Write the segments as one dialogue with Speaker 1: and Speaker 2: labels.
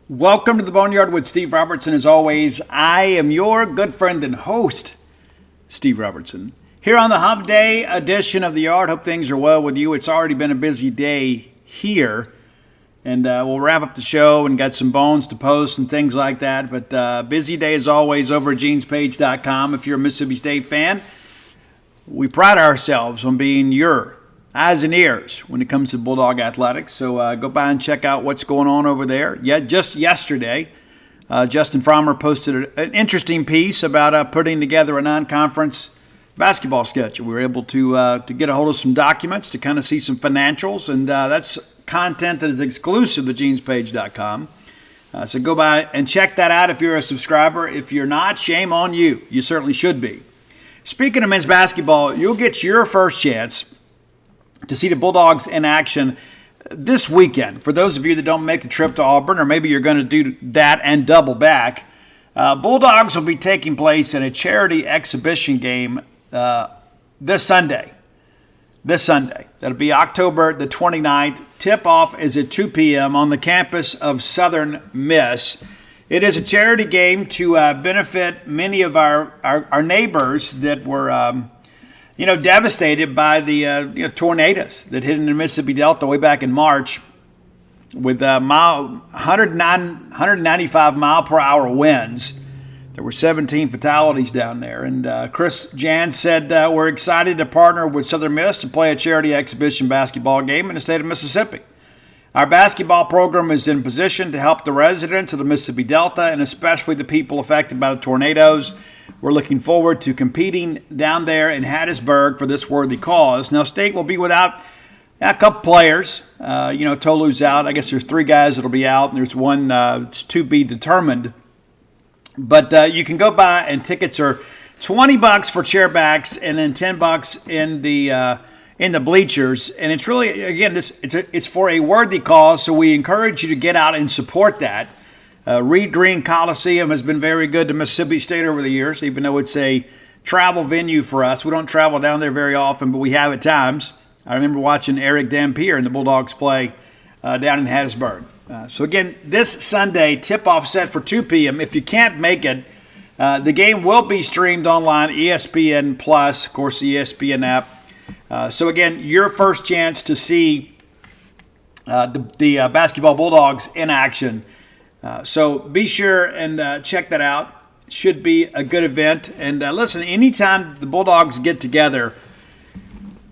Speaker 1: Welcome to the Boneyard with Steve Robertson. As always, I am your good friend and host, Steve Robertson. Here on the Hump Day edition of the Yard. Hope things are well with you. It's already been a busy day here. And we'll wrap up the show and got some bones to post and things like that. But busy day as always over at genespage.com. If you're a Mississippi State fan, we pride ourselves on being your eyes and ears when it comes to Bulldog athletics. So go by and check out what's going on over there. Yeah, just yesterday, Justin Frommer posted an interesting piece about putting together a non-conference basketball schedule. We were able to get a hold of some documents to kind of see some financials, and that's content that is exclusive to genespage.com. So go by and check that out if you're a subscriber. If you're not, shame on you. You certainly should be. Speaking of men's basketball, you'll get your first chance to see the Bulldogs in action this weekend. For those of you that don't make the trip to Auburn, or maybe you're going to do that and double back, Bulldogs will be taking place in a charity exhibition game this Sunday. That'll be October the 29th. Tip-off is at 2 p.m. on the campus of Southern Miss. It is a charity game to benefit many of our neighbors that were devastated by the tornadoes that hit in the Mississippi Delta way back in March with 195 mile per hour winds. There were 17 fatalities down there. And Chris Jan said, we're excited to partner with Southern Miss to play a charity exhibition basketball game in the state of Mississippi. Our basketball program is in position to help the residents of the Mississippi Delta and especially the people affected by the tornadoes. We're looking forward to competing down there in Hattiesburg for this worthy cause. Now, State will be without a couple players. Tolu's out. I guess there's 3 guys that'll be out, and there's one that's to be determined. But you can go by, and tickets are $20 for chairbacks, and then $10 in the bleachers. And it's really, again, it's for a worthy cause. So we encourage you to get out and support that. Reed Green Coliseum has been very good to Mississippi State over the years, even though it's a travel venue for us. We don't travel down there very often, but we have at times. I remember watching Eric Dampier and the Bulldogs play down in Hattiesburg. So again, this Sunday, tip-off set for 2 p.m. If you can't make it, the game will be streamed online, ESPN Plus, of course, the ESPN app. So again, your first chance to see the basketball Bulldogs in action. So be sure and check that out. Should be a good event. And listen, anytime the Bulldogs get together,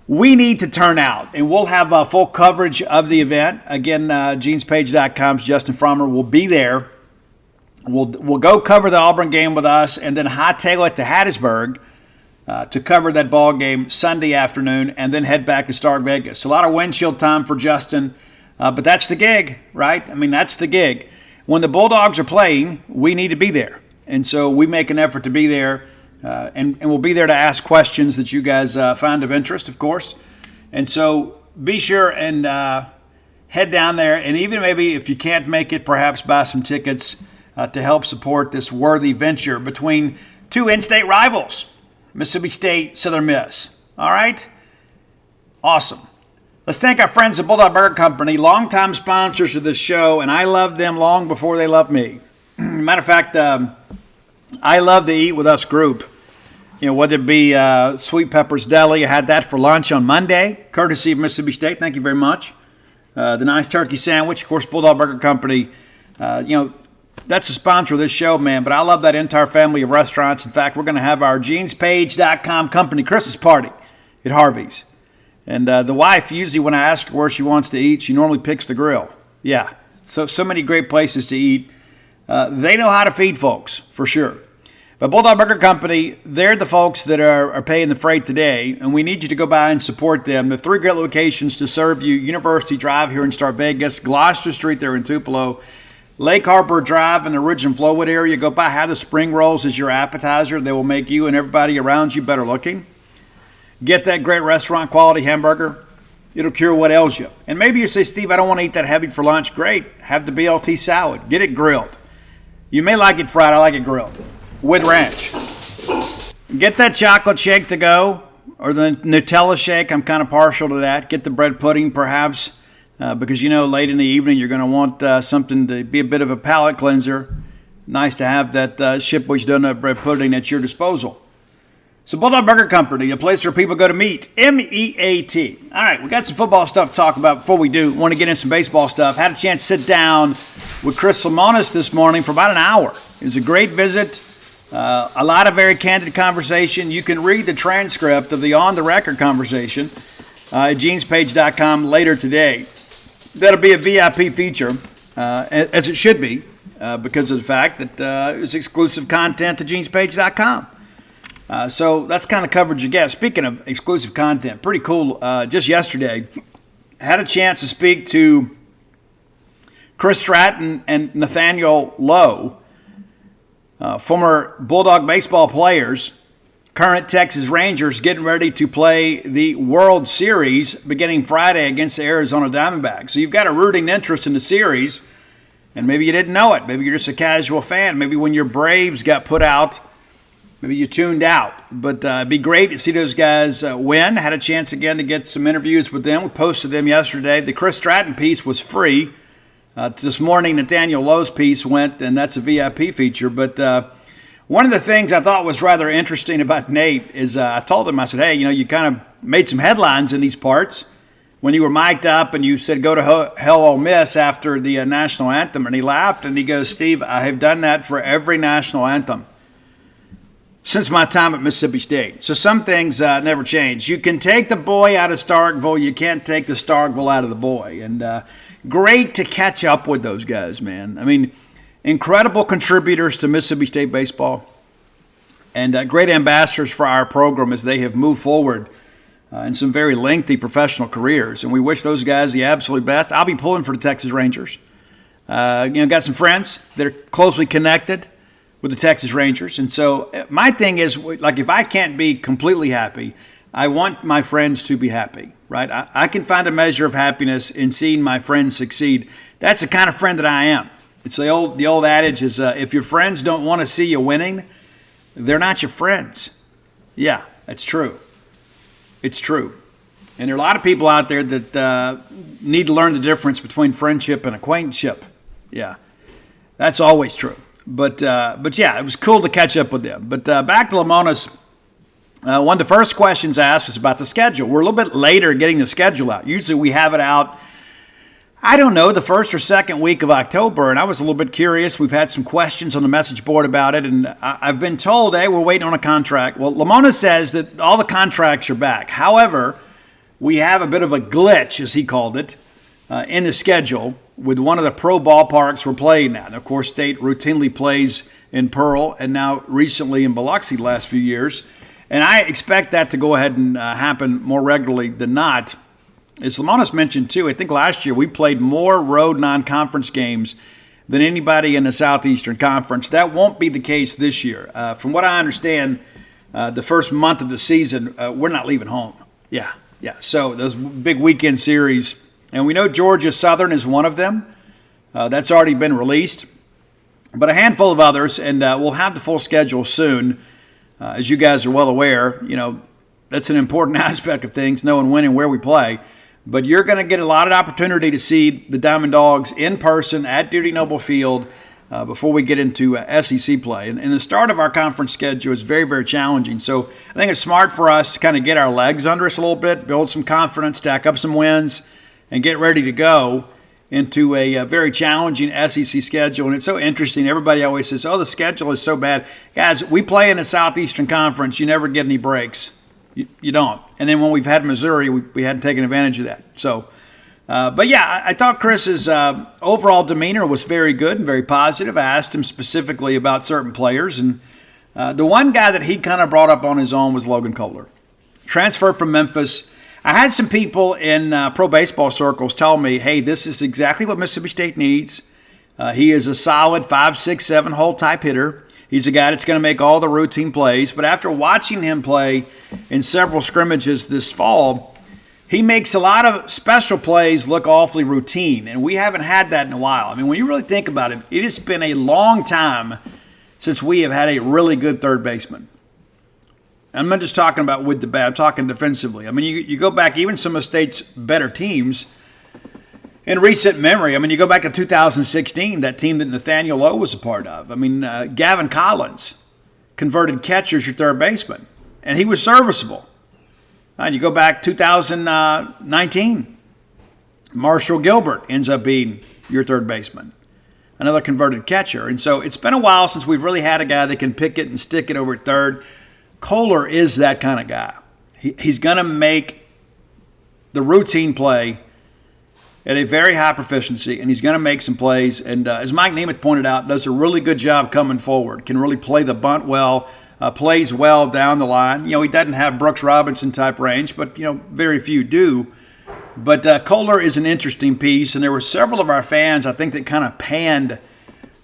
Speaker 1: we need to turn out. And we'll have full coverage of the event. Again, genespage.com's Justin Frommer will be there. We'll go cover the Auburn game with us and then hightail it to Hattiesburg to cover that ball game Sunday afternoon and then head back to Star Vegas. A lot of windshield time for Justin, but that's the gig, right? I mean, that's the gig. When the Bulldogs are playing, we need to be there. And so we make an effort to be there, and we'll be there to ask questions that you guys find of interest, of course. And so be sure and head down there, and even maybe if you can't make it, perhaps buy some tickets to help support this worthy venture between 2 in-state rivals, Mississippi State, Southern Miss. All right? Awesome. Let's thank our friends at Bulldog Burger Company, longtime sponsors of this show, and I loved them long before they loved me. Matter of fact, I love to eat with us group. Whether it be Sweet Pepper's Deli, I had that for lunch on Monday, courtesy of Mississippi State. Thank you very much. The nice turkey sandwich, of course, Bulldog Burger Company. That's a sponsor of this show, man, but I love that entire family of restaurants. In fact, we're going to have our genespage.com company Christmas party at Harvey's. And the wife, usually when I ask her where she wants to eat, she normally picks the grill. Yeah, so many great places to eat. They know how to feed folks, for sure. But Bulldog Burger Company, they're the folks that are paying the freight today, and we need you to go by and support them. The 3 great locations to serve you: University Drive here in Star Vegas, Gloucester Street there in Tupelo, Lake Harbor Drive in the Ridge and Flowwood area. Go by, have the spring rolls as your appetizer. They will make you and everybody around you better looking. Get that great restaurant quality hamburger. It'll cure what ails you. And maybe you say, Steve, I don't want to eat that heavy for lunch. Great. Have the BLT salad. Get it grilled. You may like it fried. I like it grilled with ranch. Get that chocolate shake to go, or the Nutella shake. I'm kind of partial to that. Get the bread pudding, perhaps. because late in the evening you're going to want something to be a bit of a palate cleanser. Nice to have that Shipwich donut bread pudding at your disposal. So Bulldog Burger Company, a place where people go to meet. M-E-A-T. All right, we got some football stuff to talk about. Before we do, want to get in some baseball stuff. Had a chance to sit down with Chris Lemonis this morning for about an hour. It was a great visit. A lot of very candid conversation. You can read the transcript of the on-the-record conversation at genespage.com later today. That'll be a VIP feature, as it should be, because of the fact that it's exclusive content to genespage.com. So that's kind of coverage you get. Speaking of exclusive content, pretty cool. Just yesterday, had a chance to speak to Chris Stratton and Nathaniel Lowe, former Bulldog baseball players, current Texas Rangers, getting ready to play the World Series beginning Friday against the Arizona Diamondbacks. So you've got a rooting interest in the series, and maybe you didn't know it. Maybe you're just a casual fan. Maybe when your Braves got put out, maybe you tuned out. But it'd be great to see those guys win. Had a chance again to get some interviews with them. We posted them yesterday. The Chris Stratton piece was free. This morning, Nathaniel Lowe's piece went, and that's a VIP feature. But one of the things I thought was rather interesting about Nate is I told him, I said, hey, you kind of made some headlines in these parts when you were mic'd up and you said, go to hell Ole Miss after the national anthem. And he laughed and he goes, Steve, I have done that for every national anthem since my time at Mississippi State. So some things never change. You can take the boy out of Starkville. You can't take the Starkville out of the boy. And great to catch up with those guys, man. I mean, incredible contributors to Mississippi State baseball and great ambassadors for our program as they have moved forward in some very lengthy professional careers. And we wish those guys the absolute best. I'll be pulling for the Texas Rangers. Got some friends that are closely connected with the Texas Rangers. And so my thing is, like, if I can't be completely happy, I want my friends to be happy, right? I can find a measure of happiness in seeing my friends succeed. That's the kind of friend that I am. It's the old adage is if your friends don't want to see you winning, they're not your friends. Yeah, that's true. It's true. And there are a lot of people out there that need to learn the difference between friendship and acquaintanceship. Yeah, that's always true. But yeah, it was cool to catch up with them. But back to Lemonis, one of the first questions asked was about the schedule. We're a little bit later getting the schedule out. Usually we have it out, I don't know, the first or second week of October, and I was a little bit curious. We've had some questions on the message board about it, and I've been told, hey, we're waiting on a contract. Well, Lemonis says that all the contracts are back. However, we have a bit of a glitch, as he called it, in the schedule with one of the pro ballparks we're playing at. And of course, State routinely plays in Pearl and now recently in Biloxi the last few years. And I expect that to go ahead and happen more regularly than not. As Lemonis mentioned, too, I think last year we played more road non-conference games than anybody in the Southeastern Conference. That won't be the case this year. From what I understand, the first month of the season, we're not leaving home. Yeah. So those big weekend series. And we know Georgia Southern is one of them. That's already been released. But a handful of others, and we'll have the full schedule soon. As you guys are well aware, that's an important aspect of things, knowing when and where we play. But you're going to get a lot of opportunity to see the Diamond Dogs in person at Duty Noble Field before we get into SEC play. And the start of our conference schedule is very, very challenging. So I think it's smart for us to kind of get our legs under us a little bit, build some confidence, stack up some wins, and get ready to go into a very challenging SEC schedule. And it's so interesting. Everybody always says, oh, the schedule is so bad. Guys, we play in the Southeastern Conference. You never get any breaks. You don't. And then when we've had Missouri, we hadn't taken advantage of that. So, but yeah, I thought Chris's overall demeanor was very good and very positive. I asked him specifically about certain players. And the one guy that he kind of brought up on his own was Logan Kohler. Transferred from Memphis. I had some people in pro baseball circles tell me, hey, this is exactly what Mississippi State needs. He is a solid 5, 6, 7 hole type hitter. He's a guy that's going to make all the routine plays. But after watching him play in several scrimmages this fall, he makes a lot of special plays look awfully routine. And we haven't had that in a while. I mean, when you really think about it, it has been a long time since we have had a really good third baseman. I'm not just talking about with the bat. I'm talking defensively. I mean, you go back, even some of State's better teams, in recent memory, I mean, you go back to 2016, that team that Nathaniel Lowe was a part of. I mean, Gavin Collins converted catcher as your third baseman, and he was serviceable. And you go back 2019, Marshall Gilbert ends up being your third baseman, another converted catcher. And so it's been a while since we've really had a guy that can pick it and stick it over at third. Kohler is that kind of guy. He's going to make the routine play at a very high proficiency, and he's going to make some plays. And as Mike Nemeth pointed out, does a really good job coming forward, can really play the bunt well, plays well down the line. He doesn't have Brooks Robinson type range, but, very few do. But Kohler is an interesting piece, and there were several of our fans, I think, that kind of panned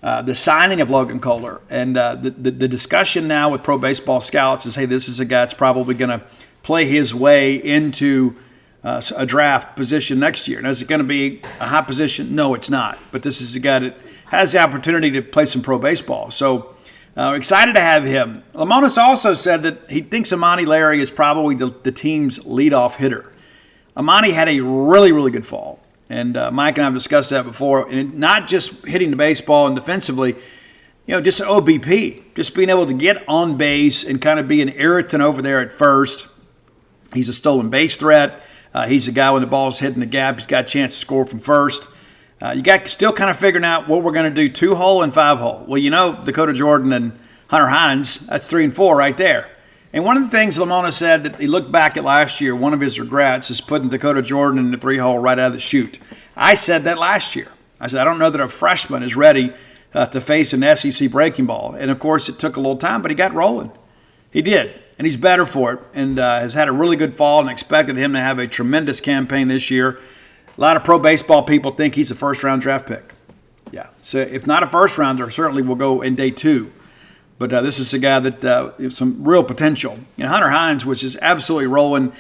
Speaker 1: the signing of Logan Kohler. And the discussion now with pro baseball scouts is, hey, this is a guy that's probably going to play his way into a draft position next year. And is it going to be a high position? No, it's not. But this is a guy that has the opportunity to play some pro baseball. So excited to have him. Lemonis also said that he thinks Amani Larry is probably the team's leadoff hitter. Amani had a really, really good fall. And Mike and I have discussed that before. And not just hitting the baseball and defensively, just an OBP. Just being able to get on base and kind of be an irritant over there at first. He's a stolen base threat. He's a guy when the ball's hitting the gap, he's got a chance to score from first. You got still kind of figuring out what we're going to do 2-hole and 5-hole. Well, Dakota Jordan and Hunter Hines, that's 3 and 4 right there. And one of the things Lemonis said that he looked back at last year, one of his regrets is putting Dakota Jordan in the 3-hole right out of the chute. I said that last year. I said, I don't know that a freshman is ready to face an SEC breaking ball. And, of course, it took a little time, but he got rolling. He did. And he's better for it and has had a really good fall and expected him to have a tremendous campaign this year. A lot of pro baseball people think he's a first-round draft pick. Yeah, so if not a first-rounder, certainly will go in day 2. But this is a guy that has some real potential. Hunter Hines was just absolutely rolling.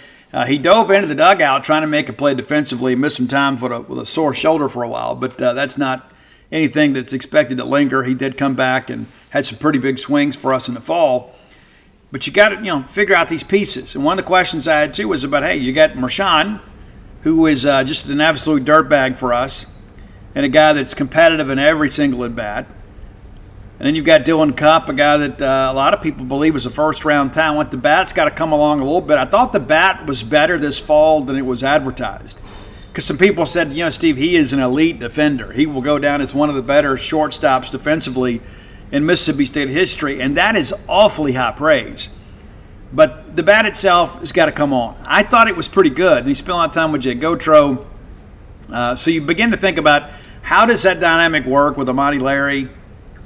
Speaker 1: He dove into the dugout trying to make a play defensively, missed some time with a sore shoulder for a while, but that's not anything that's expected to linger. He did come back and had some pretty big swings for us in the fall. But you got to, figure out these pieces. And one of the questions I had, too, was about, hey, you got Marshawn, who is just an absolute dirtbag for us, and a guy that's competitive in every single at-bat. And then you've got Dylan Cupp, a guy that a lot of people believe was a first-round talent. The bat's got to come along a little bit. I thought the bat was better this fall than it was advertised. Because some people said, Steve, he is an elite defender. He will go down as one of the better shortstops defensively in Mississippi State history, and that is awfully high praise. But the bat itself has got to come on. I thought it was pretty good. And he spent a lot of time with Jay Gotro. So you begin to think about how does that dynamic work with Amani Larry?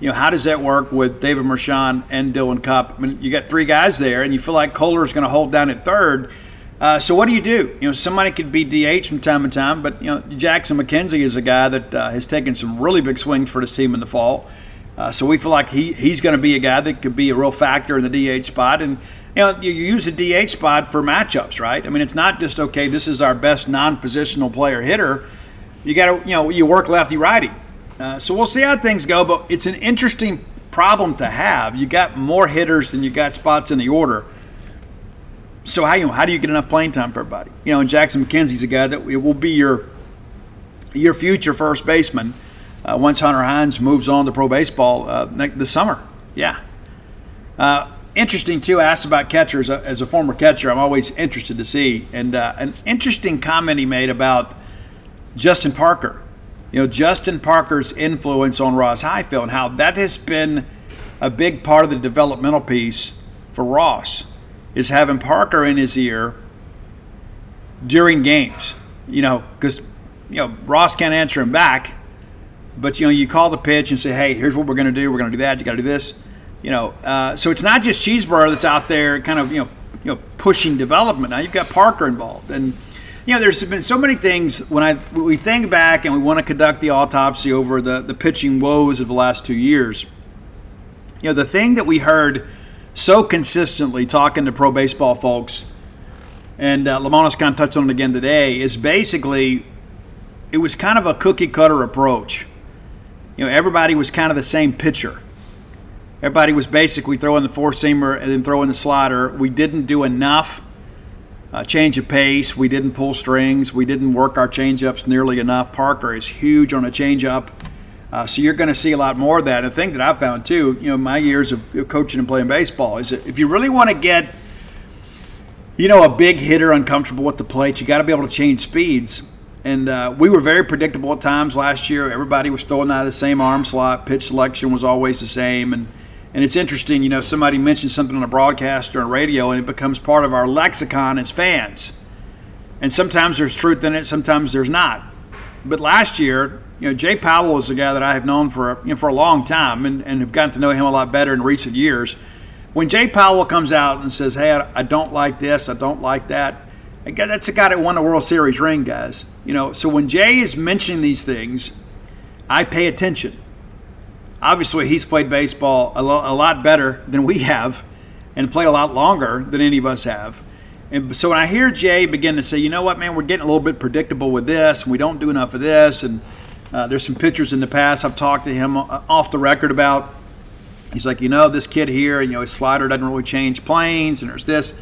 Speaker 1: How does that work with David Marshawn and Dylan Cupp? I mean, you got 3 guys there, and you feel like Kohler is going to hold down at third. So what do? Somebody could be DH from time to time, but Jackson McKenzie is a guy that has taken some really big swings for this team in the fall. So we feel like he's going to be a guy that could be a real factor in the DH spot. And, you use the DH spot for matchups, right? I mean, it's not just, okay, this is our best non-positional player hitter. You got to, you work lefty-righty. So we'll see how things go, but it's an interesting problem to have. You got more hitters than you got spots in the order. So how do you get enough playing time for everybody? And Jackson McKenzie's a guy that will be your future first baseman. Once Hunter Hines moves on to pro baseball this summer. Yeah. Interesting, too, I asked about catchers. As a former catcher, I'm always interested to see. And an interesting comment he made about Justin Parker. Justin Parker's influence on Ross Highfield and how that has been a big part of the developmental piece for Ross is having Parker in his ear during games. Because, Ross can't answer him back. But, you call the pitch and say, hey, here's what we're going to do. We're going to do that. You got to do this. So it's not just Cheeseburger that's out there kind of, pushing development. Now you've got Parker involved. And, there's been so many things when we think back and we want to conduct the autopsy over the pitching woes of the last 2 years. The thing that we heard so consistently talking to pro baseball folks, and Lemonis kind of touched on it again today, is basically it was kind of a cookie-cutter approach. Everybody was kind of the same pitcher. Everybody was basically throwing the four-seamer and then throwing the slider. We didn't do enough change of pace. We didn't pull strings. We didn't work our changeups nearly enough. Parker is huge on a changeup. So you're going to see a lot more of that. And the thing that I found too, my years of coaching and playing baseball, is that if you really want to get, a big hitter uncomfortable with the plate, you got to be able to change speeds. And we were very predictable at times last year. Everybody was throwing out of the same arm slot. Pitch selection was always the same. And it's interesting, somebody mentions something on a broadcast or on radio, and it becomes part of our lexicon as fans. And sometimes there's truth in it, sometimes there's not. But last year, Jay Powell is a guy that I have known for a long time and have gotten to know him a lot better in recent years. When Jay Powell comes out and says, hey, I don't like this, I don't like that, that's a guy that won a World Series ring, guys. So when Jay is mentioning these things, I pay attention. Obviously, he's played baseball a lot better than we have and played a lot longer than any of us have. And so when I hear Jay begin to say, you know what, man, we're getting a little bit predictable with this, and we don't do enough of this, and there's some pitchers in the past I've talked to him off the record about. He's like, this kid here, his slider doesn't really change planes, and there's this.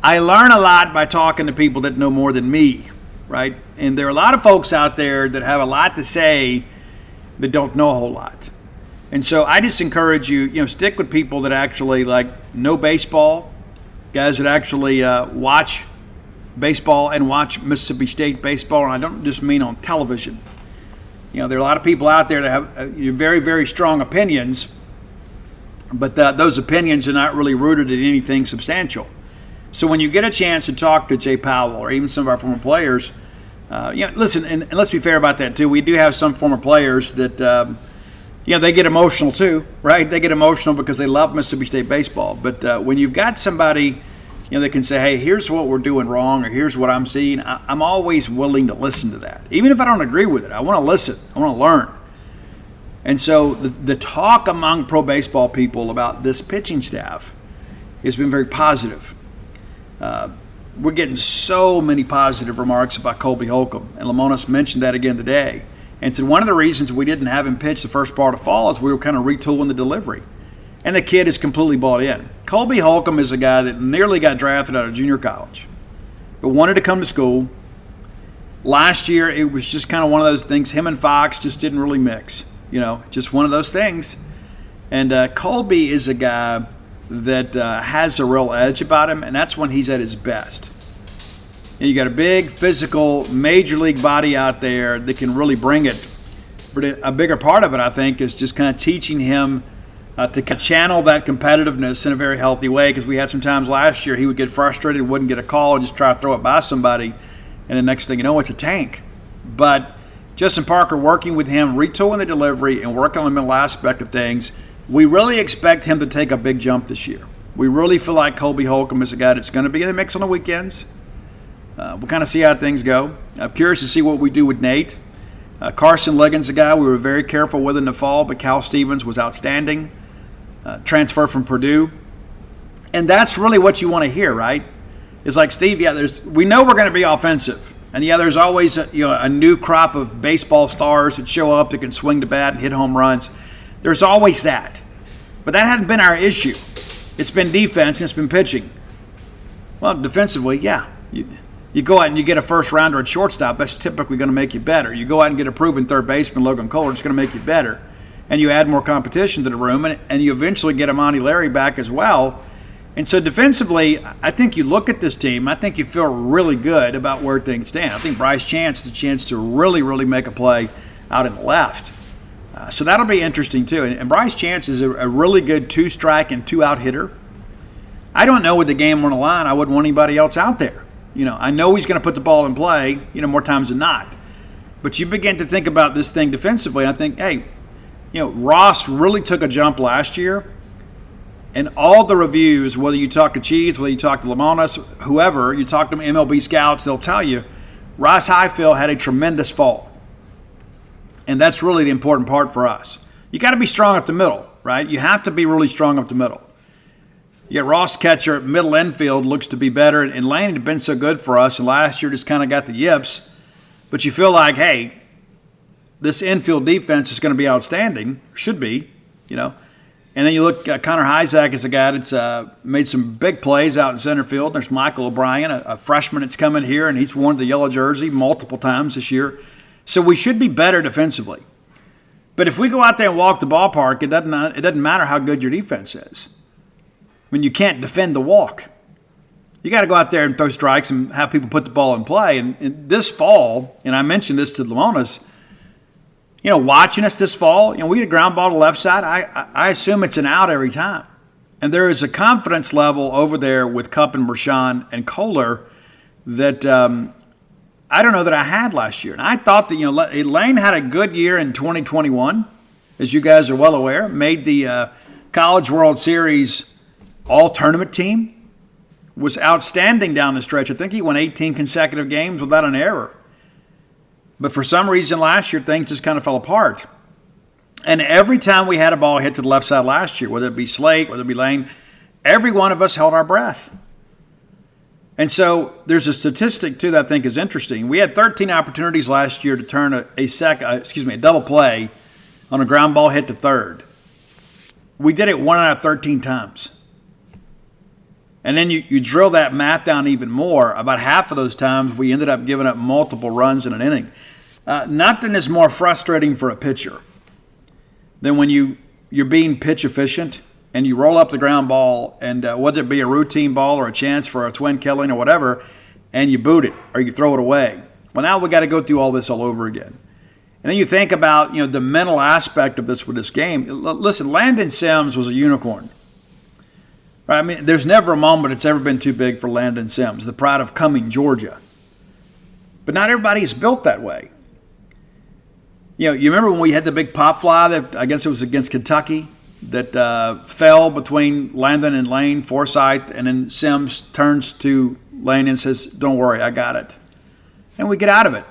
Speaker 1: I learn a lot by talking to people that know more than me, right? And there are a lot of folks out there that have a lot to say that don't know a whole lot. And so I just encourage you, stick with people that actually know baseball, guys that actually watch baseball and watch Mississippi State baseball. And I don't just mean on television. There are a lot of people out there that have very, very strong opinions, but those opinions are not really rooted in anything substantial. So when you get a chance to talk to Jay Powell or even some of our former players, listen, and let's be fair about that too. We do have some former players that they get emotional too, right? They get emotional because they love Mississippi State baseball. But when you've got somebody, that can say, hey, here's what we're doing wrong, or here's what I'm seeing, I'm always willing to listen to that. Even if I don't agree with it, I want to listen. I want to learn. And so the talk among pro baseball people about this pitching staff has been very positive. We're getting so many positive remarks about Colby Holcomb, and Lemonis mentioned that again today. And so one of the reasons we didn't have him pitch the first part of fall is we were kind of retooling the delivery. And the kid is completely bought in. Colby Holcomb is a guy that nearly got drafted out of junior college, but wanted to come to school. Last year, it was just kind of one of those things. Him and Fox just didn't really mix. Just one of those things. And Colby is a guy that has a real edge about him, and that's when he's at his best. You got a big, physical, major league body out there that can really bring it. But a bigger part of it, I think, is just kind of teaching him to channel that competitiveness in a very healthy way, because we had some times last year he would get frustrated, wouldn't get a call, and just try to throw it by somebody, and the next thing you know, it's a tank. But Justin Parker working with him, retooling the delivery, and working on the mental aspect of things, we really expect him to take a big jump this year. We really feel like Colby Holcomb is a guy that's going to be in the mix on the weekends. We'll kind of see how things go. I'm curious to see what we do with Nate. Carson Liggins, a guy we were very careful with in the fall, but Cal Stevens was outstanding. Transfer from Purdue. And that's really what you want to hear, right? It's like, Steve, we know we're going to be offensive. And there's always a new crop of baseball stars that show up that can swing the bat and hit home runs. There's always that. But that hasn't been our issue. It's been defense and it's been pitching. Well, defensively, yeah. You go out and you get a first rounder at shortstop, that's typically going to make you better. You go out and get a proven third baseman, Logan Kohler, it's going to make you better. And you add more competition to the room, and you eventually get a Monty Larry back as well. And so defensively, I think you look at this team, I think you feel really good about where things stand. I think Bryce Chance has a chance to really, really make a play out in the left. So that'll be interesting too. And Bryce Chance is a really good two-strike and two-out hitter. I don't know with the game on the line, I wouldn't want anybody else out there. I know he's going to put the ball in play, more times than not. But you begin to think about this thing defensively, and I think, hey, Ross really took a jump last year. And all the reviews, whether you talk to Cheese, whether you talk to Lemonis, whoever, you talk to MLB scouts, they'll tell you Ross Highfield had a tremendous fall. And that's really the important part for us. You got to be strong up the middle, right? You have to be really strong up the middle. Yeah, Ross catcher at middle infield looks to be better, and Lane had been so good for us, and last year just kind of got the yips. But you feel like, hey, this infield defense is going to be outstanding, should be, And And then you look, Connor Hyzak is a guy that's made some big plays out in center field. There's Michael O'Brien, a freshman that's coming here, and he's worn the yellow jersey multiple times this year. So we should be better defensively. But if we go out there and walk the ballpark, it doesn't matter how good your defense is. I mean, you can't defend the walk. You got to go out there and throw strikes and have people put the ball in play. And this fall, and I mentioned this to Lemonis, watching us this fall, we get a ground ball to the left side. I assume it's an out every time. And there is a confidence level over there with Kupp and Marshawn and Kohler that I don't know that I had last year. And I thought that, Lane had a good year in 2021, as you guys are well aware, made the College World Series all-tournament team, was outstanding down the stretch. I think he won 18 consecutive games without an error. But for some reason last year, things just kind of fell apart. And every time we had a ball hit to the left side last year, whether it be Slate, whether it be Lane, every one of us held our breath. And so there's a statistic, too, that I think is interesting. We had 13 opportunities last year to turn a double play on a ground ball hit to third. We did it 1 out of 13 times. And then you drill that math down even more. About half of those times, we ended up giving up multiple runs in an inning. Nothing is more frustrating for a pitcher than when you're being pitch efficient and you roll up the ground ball, and whether it be a routine ball or a chance for a twin killing or whatever, and you boot it or you throw it away. Well, now we got to go through all this all over again. And then you think about the mental aspect of this with this game. Listen, Landon Sims was a unicorn. Right? I mean, there's never a moment it's ever been too big for Landon Sims, the pride of Cumming, Georgia. But not everybody is built that way. You remember when we had the big pop fly that I guess it was against Kentucky that fell between Landon and Lane, Forsythe, and then Sims turns to Lane and says, "Don't worry, I got it." And we get out of it.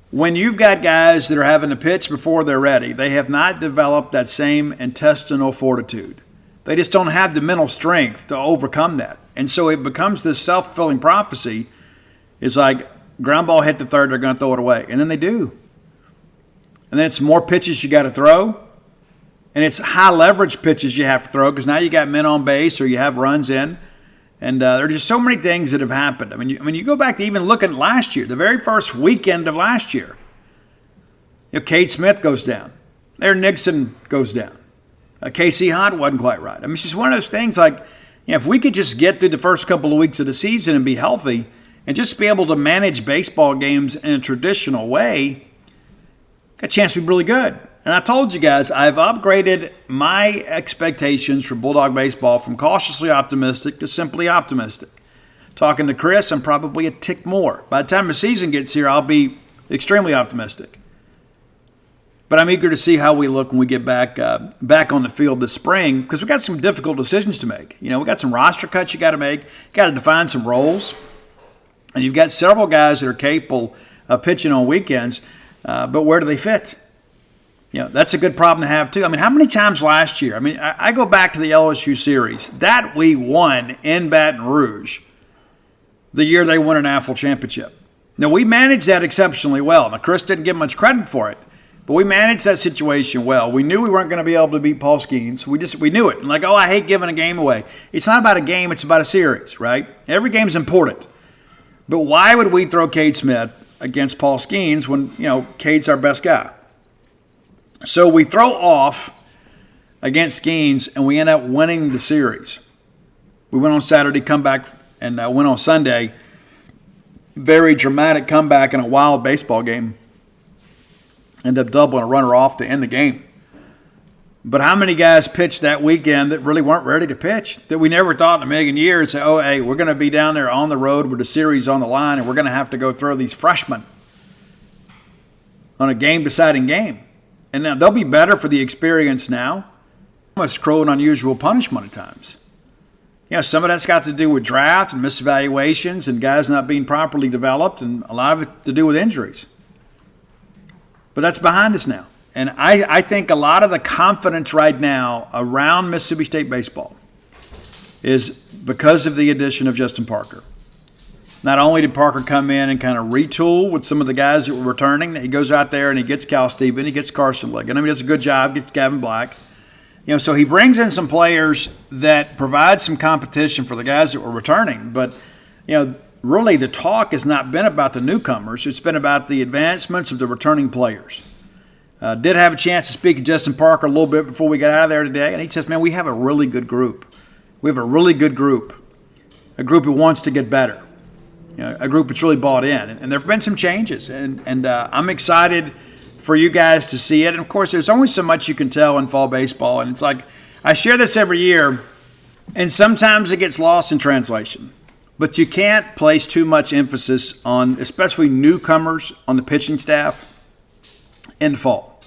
Speaker 1: When you've got guys that are having to pitch before they're ready, they have not developed that same intestinal fortitude. They just don't have the mental strength to overcome that. And so it becomes this self-fulfilling prophecy. It's like ground ball hit to third, they're going to throw it away. And then they do. And then it's more pitches you got to throw. And it's high leverage pitches you have to throw because now you got men on base or you have runs in. And there are just so many things that have happened. I mean, you go back to even looking at last year, the very first weekend of last year. Cade Smith goes down. Aaron Nixon goes down. Casey Hunt wasn't quite right. I mean, it's just one of those things like, if we could just get through the first couple of weeks of the season and be healthy and just be able to manage baseball games in a traditional way, got a chance to be really good. And I told you guys, I've upgraded my expectations for Bulldog baseball from cautiously optimistic to simply optimistic. Talking to Chris, I'm probably a tick more. By the time the season gets here, I'll be extremely optimistic. But I'm eager to see how we look when we get back on the field this spring because we got some difficult decisions to make. We got some roster cuts you got to make. You got to define some roles. And you've got several guys that are capable of pitching on weekends, but where do they fit? That's a good problem to have too. I mean, how many times last year? I mean, I go back to the LSU series that we won in Baton Rouge the year they won an AFL championship. Now, we managed that exceptionally well. Now, Chris didn't get much credit for it. But we managed that situation well. We knew we weren't going to be able to beat Paul Skeens. We knew it. And I hate giving a game away. It's not about a game. It's about a series, right? Every game's important. But why would we throw Cade Smith against Paul Skeens when, Cade's our best guy? So we throw off against Skeens, and we end up winning the series. We went on Saturday, come back, and went on Sunday. Very dramatic comeback in a wild baseball game. End up doubling a runner off to end the game. But how many guys pitched that weekend that really weren't ready to pitch, that we never thought in a million years, hey, we're going to be down there on the road with the series on the line, and we're going to have to go throw these freshmen on a game-deciding game. And now they'll be better for the experience now. Almost cruel and unusual punishment at times. Some of that's got to do with draft and misevaluations and guys not being properly developed, and a lot of it to do with injuries. But that's behind us now. And I think a lot of the confidence right now around Mississippi State baseball is because of the addition of Justin Parker. Not only did Parker come in and kind of retool with some of the guys that were returning, he goes out there and he gets Cal Stephen, he gets Carson Liggett. He does a good job, gets Gavin Black. So he brings in some players that provide some competition for the guys that were returning. But, really the talk has not been about the newcomers. It's been about the advancements of the returning players. Did have a chance to speak to Justin Parker a little bit before we got out of there today, and he says, man, we have a really good group. We have a really good group, a group that wants to get better, a group that's really bought in. And there have been some changes, and I'm excited for you guys to see it. And, of course, there's only so much you can tell in fall baseball, and it's like I share this every year, and sometimes it gets lost in translation. But you can't place too much emphasis on, especially newcomers on the pitching staff in the fall.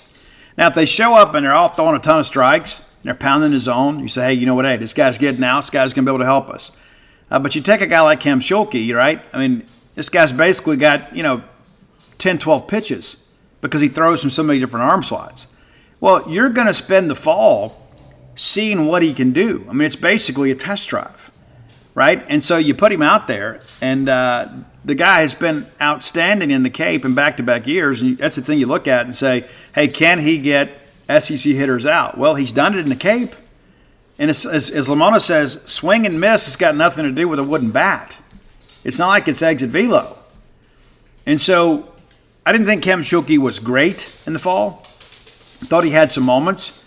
Speaker 1: Now, if they show up and they're all throwing a ton of strikes, they're pounding the zone, you say, hey, you know what, hey, this guy's getting out, this guy's going to be able to help us. But you take a guy like Cam Schulke, right? I mean, this guy's basically got, 10, 12 pitches because he throws from so many different arm slots. Well, you're going to spend the fall seeing what he can do. I mean, it's basically a test drive, right? And so you put him out there, and the guy has been outstanding in the Cape in back-to-back years, and that's the thing you look at and say, hey, can he get SEC hitters out? Well, he's done it in the Cape. And as Lemonis says, swing and miss has got nothing to do with a wooden bat. It's not like it's exit velo. And so I didn't think Cam Schulke was great in the fall. I thought he had some moments.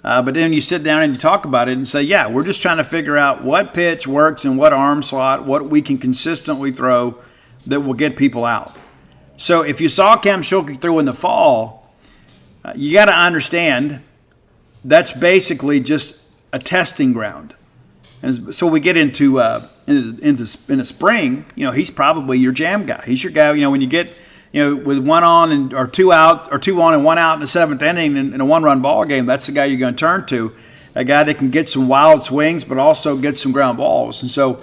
Speaker 1: But then you sit down and you talk about it and say, yeah, we're just trying to figure out what pitch works and what arm slot, what we can consistently throw that will get people out. So if you saw Cam Schulke through in the fall, you got to understand that's basically just a testing ground. And so we get into in the spring, he's probably your jam guy. He's your guy, when you get, with one on or two out, or two on and one out in the seventh inning in a one-run ball game, that's the guy you're going to turn to, a guy that can get some wild swings but also get some ground balls. And so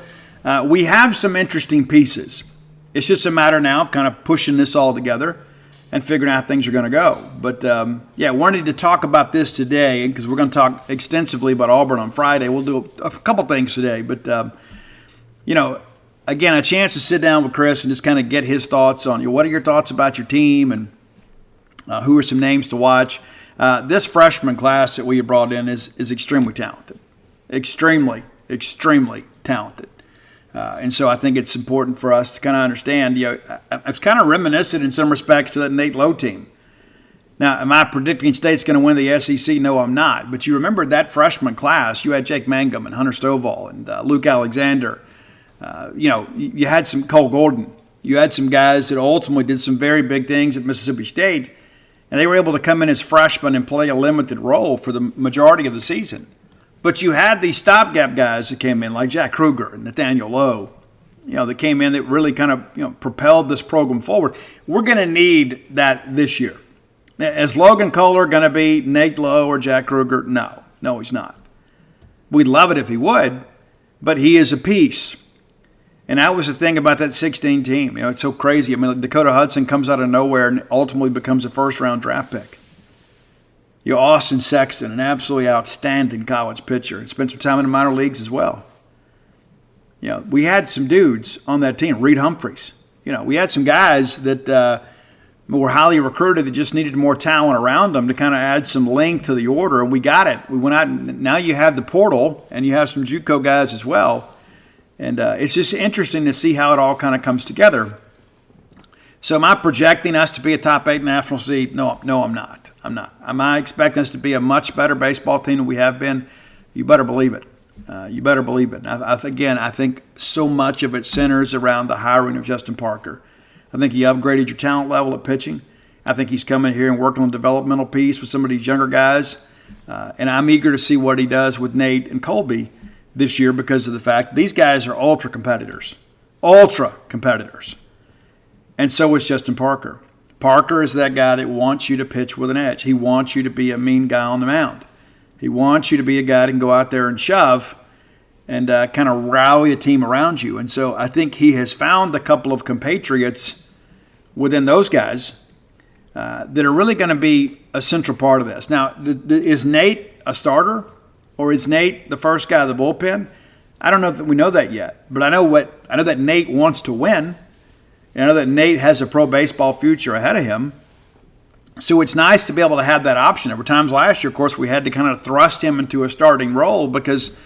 Speaker 1: we have some interesting pieces. It's just a matter now of kind of pushing this all together and figuring out how things are going to go. But, wanted to talk about this today because we're going to talk extensively about Auburn on Friday. We'll do a couple things today. But, again, a chance to sit down with Chris and just kind of get his thoughts on what are your thoughts about your team and who are some names to watch. This freshman class that we have brought in is extremely talented. Extremely, extremely talented. And so I think it's important for us to kind of understand, it's kind of reminiscent in some respects to that Nate Lowe team. Now, am I predicting State's going to win the SEC? No, I'm not. But you remember that freshman class, you had Jake Mangum and Hunter Stovall and Luke Alexander. You had some Cole Gordon. You had some guys that ultimately did some very big things at Mississippi State, and they were able to come in as freshmen and play a limited role for the majority of the season. But you had these stopgap guys that came in, like Jack Kruger and Nathaniel Lowe, that came in that really kind of propelled this program forward. We're going to need that this year. Is Logan Kohler going to be Nate Lowe or Jack Kruger? No, he's not. We'd love it if he would, but he is a piece. And that was the thing about that 16 team. It's so crazy. I mean, Dakota Hudson comes out of nowhere and ultimately becomes a first-round draft pick. Austin Sexton, an absolutely outstanding college pitcher, and spent some time in the minor leagues as well. We had some dudes on that team. Reed Humphreys. We had some guys that were highly recruited that just needed more talent around them to kind of add some length to the order, and we got it. We went out, and now you have the portal, and you have some JUCO guys as well. And it's just interesting to see how it all kind of comes together. So am I projecting us to be a top 8 national seed? No, I'm not. Am I expecting us to be a much better baseball team than we have been? You better believe it. I think so much of it centers around the hiring of Justin Parker. I think he upgraded your talent level at pitching. I think he's coming here and working on a developmental piece with some of these younger guys. And I'm eager to see what he does with Nate and Colby this year because of the fact these guys are ultra competitors. And so is Justin Parker. Parker is that guy that wants you to pitch with an edge. He wants you to be a mean guy on the mound. He wants you to be a guy that can go out there and shove and kind of rally a team around you. And so I think he has found a couple of compatriots within those guys that are really going to be a central part of this. Now, is Nate a starter or is Nate the first guy of the bullpen? I don't know that we know that yet, but I know that Nate wants to win. I know that Nate has a pro baseball future ahead of him. So it's nice to be able to have that option. There were times last year, of course, we had to kind of thrust him into a starting role because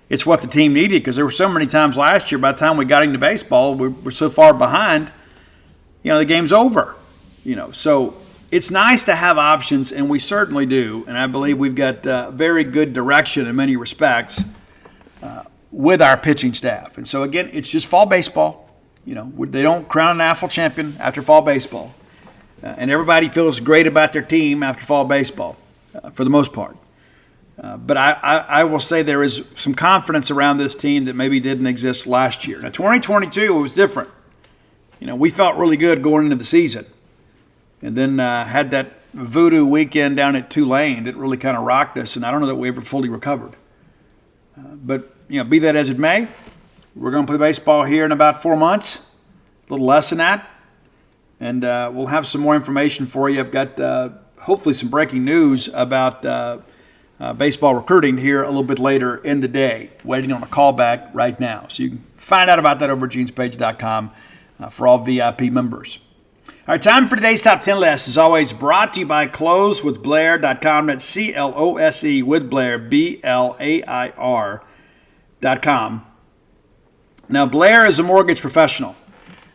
Speaker 1: it's what the team needed, because there were so many times last year, by the time we got into baseball, we're so far behind, the game's over. So it's nice to have options, and we certainly do. And I believe we've got very good direction in many respects with our pitching staff. And so, again, it's just fall baseball. They don't crown an AFL champion after fall baseball. And everybody feels great about their team after fall baseball, for the most part. But I will say there is some confidence around this team that maybe didn't exist last year. Now, 2022 was different. We felt really good going into the season. And then had that voodoo weekend down at Tulane that really kind of rocked us, and I don't know that we ever fully recovered. But, be that as it may, we're going to play baseball here in about 4 months, a little less than that. And we'll have some more information for you. I've got hopefully some breaking news about baseball recruiting here a little bit later in the day. Waiting on a call back right now. So you can find out about that over at genespage.com for all VIP members. All right, time for today's Top 10 list. As always, brought to you by closewithblair.com. That's CLOSE with Blair, BLAIR.com. Now, Blair is a mortgage professional.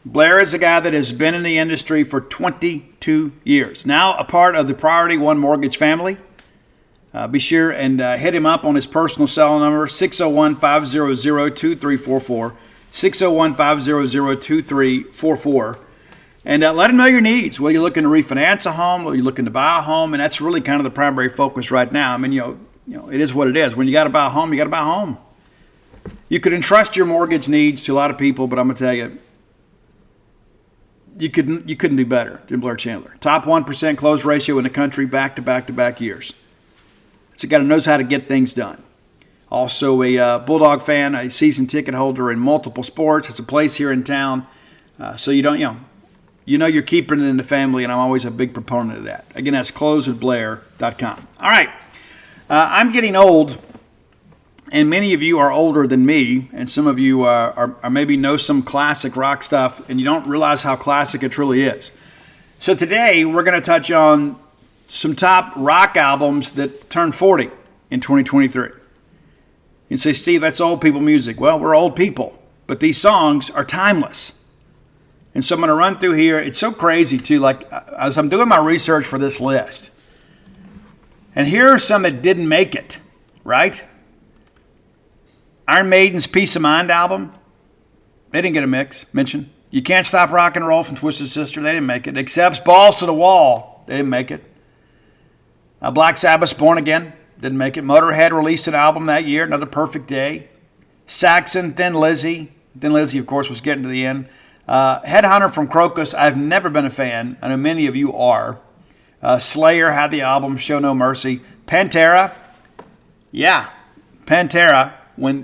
Speaker 1: Blair is a guy that has been in the industry for 22 years. Now a part of the Priority One Mortgage family. Be sure and hit him up on his personal cell number, 601-500-2344, 601-500-2344. And let him know your needs. Whether you're looking to refinance a home, or you're looking to buy a home, and that's really kind of the primary focus right now. I mean, it is what it is. When you got to buy a home, you got to buy a home. You could entrust your mortgage needs to a lot of people, but I'm going to tell you, you couldn't do better than Blair Chandler. Top 1% close ratio in the country, back-to-back years. So a guy who knows how to get things done. Also a Bulldog fan, a season ticket holder in multiple sports. It's a place here in town. So you're keeping it in the family, and I'm always a big proponent of that. Again, that's closewithblair.com. All right. I'm getting old, and many of you are older than me, and some of you are maybe know some classic rock stuff, and you don't realize how classic it truly is. So today we're going to touch on some top rock albums that turned 40 in 2023. You say, Steve, that's old people music. Well, we're old people, but these songs are timeless. And so I'm going to run through here. It's so crazy, too, like as I'm doing my research for this list. And here are some that didn't make it, right? Iron Maiden's Peace of Mind album, they didn't get a mention. You Can't Stop Rock and Roll from Twisted Sister, they didn't make it. Accepts Balls to the Wall, they didn't make it. Black Sabbath's Born Again, didn't make it. Motorhead released an album that year, Another Perfect Day. Saxon, Thin Lizzy. Thin Lizzy, of course, was getting to the end. Headhunter from Crocus, I've never been a fan. I know many of you are. Slayer had the album Show No Mercy. Pantera, Pantera.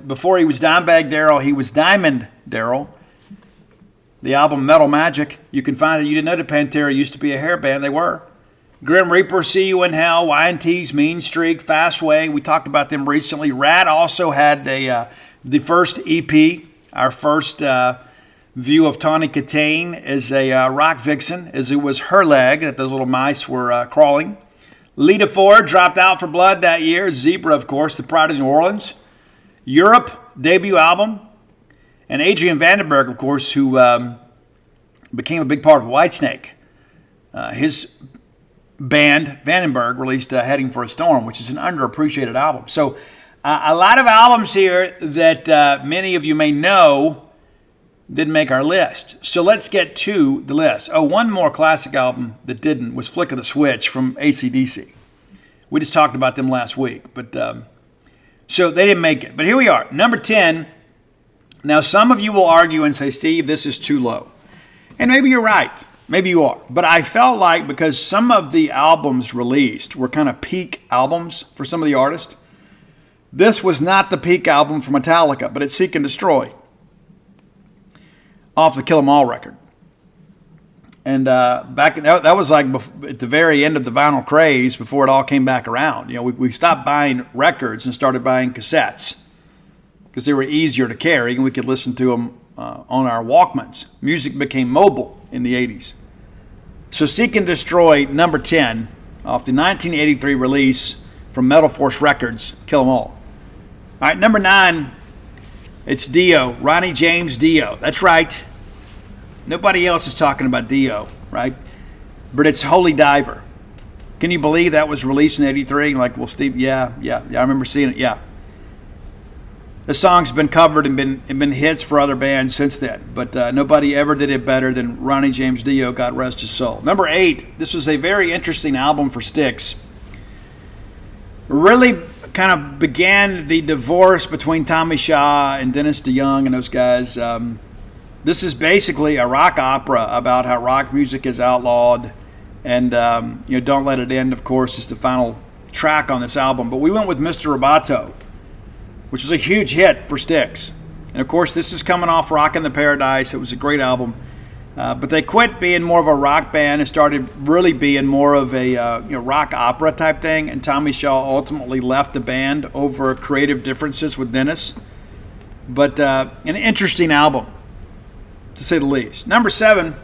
Speaker 1: Before he was Dimebag Darrell, he was Diamond Darrell. The album Metal Magic, you can find it. You didn't know that Pantera used to be a hair band. They were. Grim Reaper, See You in Hell, Y&T's Mean Streak, Fast Way. We talked about them recently. Rad also had the first EP, our first view of Tawny Katane as a rock vixen, as it was her leg that those little mice were crawling. Lita Ford dropped out for Blood that year. Zebra, of course, The Pride of New Orleans. Europe, debut album. And Adrian Vandenberg, of course, who became a big part of Whitesnake. His band, Vandenberg, released Heading for a Storm, which is an underappreciated album. So a lot of albums here that many of you may know didn't make our list. So let's get to the list. One more classic album that didn't was Flick of the Switch from AC/DC. We just talked about them last week, but so they didn't make it. But here we are, number 10. Now, some of you will argue and say, Steve, this is too low. And maybe you're right. Maybe you are. But I felt like because some of the albums released were kind of peak albums for some of the artists, this was not the peak album for Metallica, but it's Seek and Destroy off the Kill 'Em All record. And that was like at the very end of the vinyl craze before it all came back around. We stopped buying records and started buying cassettes because they were easier to carry and we could listen to them on our Walkmans. Music became mobile in the 80s. So Seek and Destroy, number 10, off the 1983 release from Metal Force Records, Kill 'Em All. All right, number 9, it's Dio, Ronnie James Dio. That's right. Nobody else is talking about Dio, right? But it's Holy Diver. Can you believe that was released in 83? Like, well, Steve, yeah, I remember seeing it, yeah. The song's been covered and been hits for other bands since then, but nobody ever did it better than Ronnie James Dio, God rest his soul. Number 8, this was a very interesting album for Styx. Really kind of began the divorce between Tommy Shaw and Dennis DeYoung and those guys. This is basically a rock opera about how rock music is outlawed, and Don't Let It End, of course, is the final track on this album. But we went with Mr. Roboto, which was a huge hit for Styx. And of course, this is coming off Rockin' the Paradise. It was a great album. But they quit being more of a rock band and started really being more of a rock opera type thing. And Tommy Shaw ultimately left the band over creative differences with Dennis. But an interesting album, to say the least. Number 7,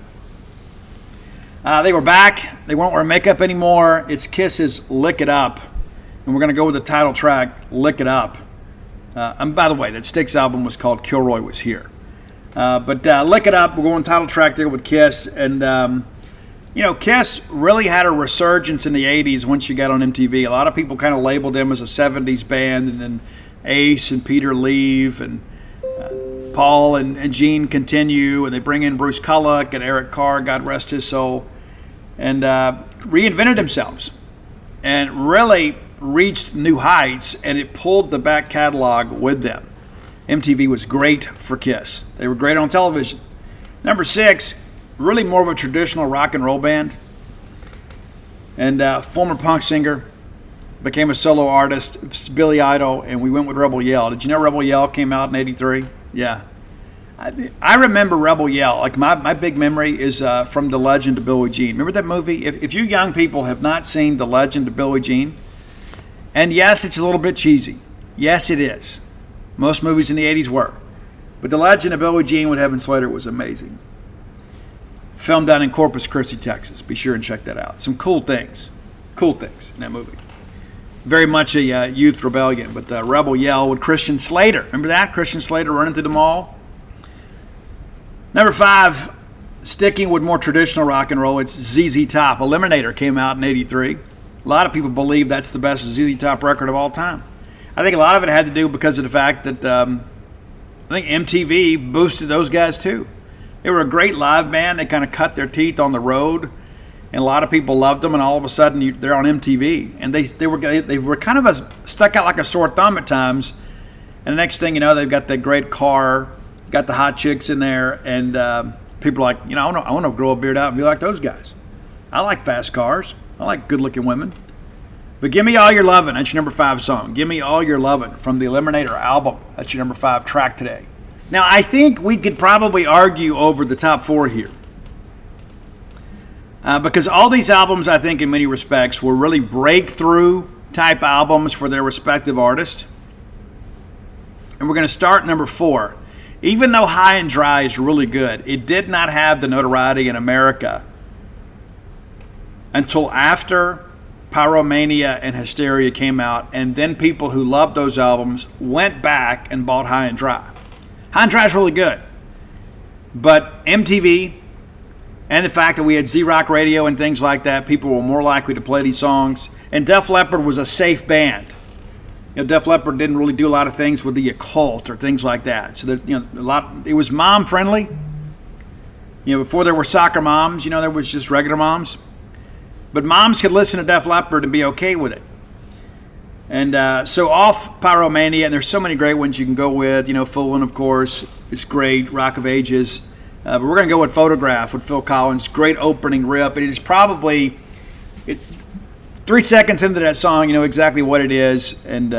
Speaker 1: they were back. They weren't wearing makeup anymore. It's Kiss's Lick It Up. And we're going to go with the title track, Lick It Up. And by the way, that Styx album was called Kilroy Was Here. But Lick It Up, we're going title track there with Kiss. And, Kiss really had a resurgence in the 80s once you got on MTV. A lot of people kind of labeled them as a 70s band. And then Ace and Peter leave. And Paul and Gene continue. And they bring in Bruce Kulick and Eric Carr, God rest his soul. And reinvented themselves. And really reached new heights, and it pulled the back catalog with them. MTV was great for Kiss. They were great on television. Number 6, really more of a traditional rock and roll band. And former punk singer, became a solo artist. It's Billy Idol, and we went with Rebel Yell. Did you know Rebel Yell came out in 83? Yeah. I remember Rebel Yell. Like my big memory is from The Legend of Billie Jean. Remember that movie? If you young people have not seen The Legend of Billie Jean, and yes, it's a little bit cheesy. Yes, it is. Most movies in the 80s were. But The Legend of Billie Jean with Heaven Slater was amazing. Filmed down in Corpus Christi, Texas. Be sure and check that out. Some cool things in that movie. Very much a youth rebellion. But Rebel Yell with Christian Slater. Remember that? Christian Slater running through the mall. Number 5, sticking with more traditional rock and roll, it's ZZ Top. Eliminator came out in 83. A lot of people believe that's the best ZZ Top record of all time. I think a lot of it had to do because of the fact that I think MTV boosted those guys too. They were a great live band. They kind of cut their teeth on the road, and a lot of people loved them. And all of a sudden, they're on MTV, and they were kind of stuck out like a sore thumb at times. And the next thing you know, they've got that great car, got the hot chicks in there, and people are like, I want to grow a beard out and be like those guys. I like fast cars. I like good-looking women. But Give Me All Your Lovin', that's your number 5 song. Give Me All Your Lovin' from the Eliminator album. That's your number 5 track today. Now, I think we could probably argue over the top 4 here. Because all these albums, I think, in many respects, were really breakthrough-type albums for their respective artists. And we're going to start number 4. Even though High and Dry is really good, it did not have the notoriety in America until after Pyromania and Hysteria came out, and then people who loved those albums went back and bought High and Dry. High and Dry is really good, but MTV and the fact that we had Z-Rock Radio and things like that, people were more likely to play these songs. And Def Leppard was a safe band. Def Leppard didn't really do a lot of things with the occult or things like that. So it was mom friendly. Before there were soccer moms, there was just regular moms. But moms could listen to Def Leppard and be okay with it. And so off Pyromania, and there's so many great ones you can go with. Full One, of course, is great. Rock of Ages. But we're going to go with Photograph with Phil Collins. Great opening riff. It is probably 3 seconds into that song, you know exactly what it is. And,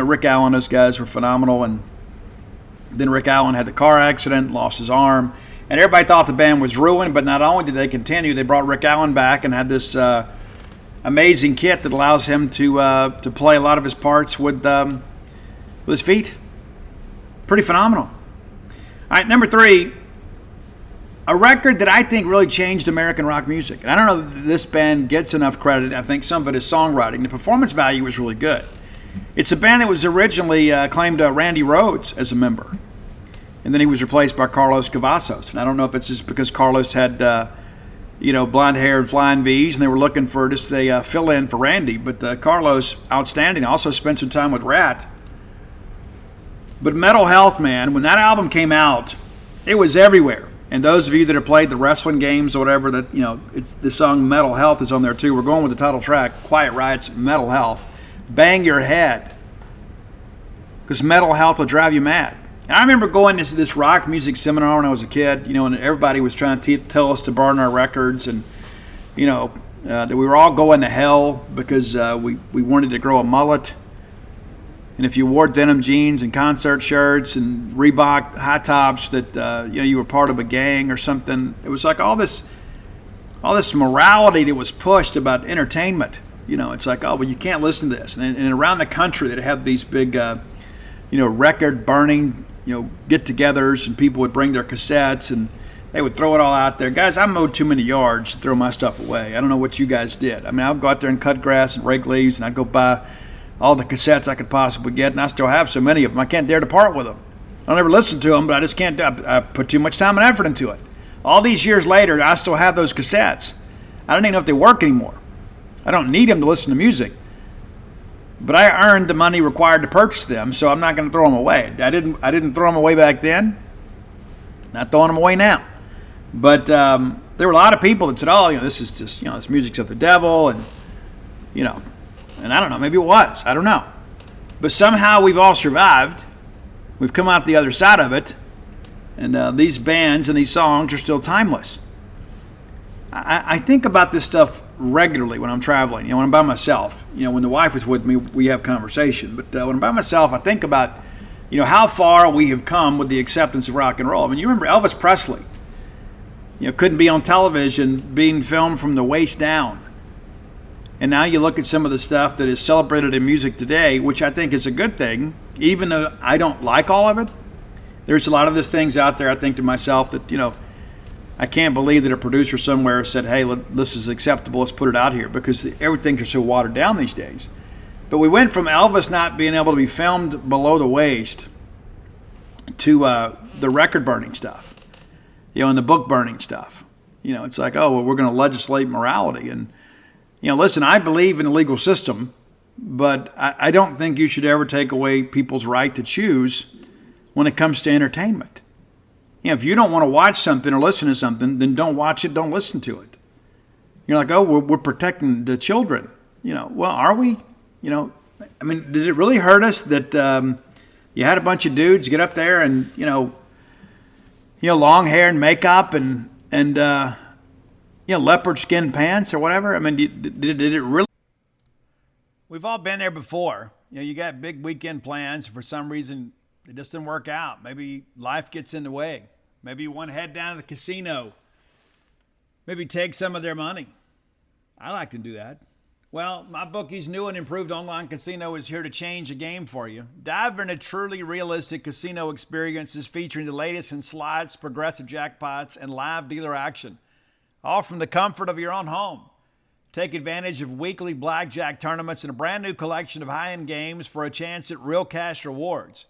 Speaker 1: Rick Allen, those guys were phenomenal. And then Rick Allen had the car accident, lost his arm. And everybody thought the band was ruined, but not only did they continue, they brought Rick Allen back and had this amazing kit that allows him to play a lot of his parts with his feet. Pretty phenomenal. All right, number 3, a record that I think really changed American rock music. And I don't know if this band gets enough credit. I think some of it is songwriting. The performance value was really good. It's a band that was originally claimed Randy Rhoads as a member. And then he was replaced by Carlos Cavazos. And I don't know if it's just because Carlos had, blonde hair and flying V's, and they were looking for just a fill-in for Randy. But Carlos, outstanding, also spent some time with Rat. But Metal Health, man, when that album came out, it was everywhere. And those of you that have played the wrestling games or whatever, that it's the song Metal Health is on there too. We're going with the title track, Quiet Riot's Metal Health. Bang your head, because Metal Health will drive you mad. And I remember going to this rock music seminar when I was a kid, and everybody was trying to tell us to burn our records, and that we were all going to hell because we wanted to grow a mullet. And if you wore denim jeans and concert shirts and Reebok high tops, that you were part of a gang or something. It was like all this morality that was pushed about entertainment. It's like, oh, well, you can't listen to this. And around the country, they'd have these big, record burning, get-togethers, and people would bring their cassettes and they would throw it all out there. Guys, I mowed too many yards to throw my stuff away. I don't know what you guys did. I mean, I'd go out there and cut grass and rake leaves, and I'd go buy all the cassettes I could possibly get, and I still have so many of them. I can't dare to part with them. I don't ever listen to them, but I just can't. I put too much time and effort into it. All these years later, I still have those cassettes. I don't even know if they work anymore. I don't need them to listen to music. But I earned the money required to purchase them, so I'm not going to throw them away. I didn't throw them away back then. Not throwing them away now. But there were a lot of people that said, "Oh, this is just this music's of the devil," and and I don't know, maybe it was. I don't know. But somehow we've all survived. We've come out the other side of it, and these bands and these songs are still timeless. I think about this stuff regularly when I'm traveling. When I'm by myself. When the wife is with me, we have conversation. But when I'm by myself, I think about, how far we have come with the acceptance of rock and roll. I mean, you remember Elvis Presley? Couldn't be on television being filmed from the waist down. And now you look at some of the stuff that is celebrated in music today, which I think is a good thing, even though I don't like all of it. There's a lot of these things out there, I think to myself, that, I can't believe that a producer somewhere said, hey, this is acceptable, let's put it out here, because everything's so watered down these days. But we went from Elvis not being able to be filmed below the waist to the record burning stuff, and the book burning stuff. It's like, oh, well, we're going to legislate morality. And, listen, I believe in the legal system, but I don't think you should ever take away people's right to choose when it comes to entertainment. If you don't want to watch something or listen to something, then don't watch it, don't listen to it. You're like, oh, we're protecting the children. Well, are we? I mean, did it really hurt us that you had a bunch of dudes get up there and, long hair and makeup and leopard skin pants or whatever? I mean, did it really? We've all been there before. You got big weekend plans. For some reason, it just didn't work out. Maybe life gets in the way. Maybe you want to head down to the casino. Maybe take some of their money. I like to do that. Well, MyBookie's new and improved online casino is here to change the game for you. Dive into truly realistic casino experiences featuring the latest in slots, progressive jackpots, and live dealer action, all from the comfort of your own home. Take advantage of weekly blackjack tournaments and a brand new collection of high-end games for a chance at real cash rewards.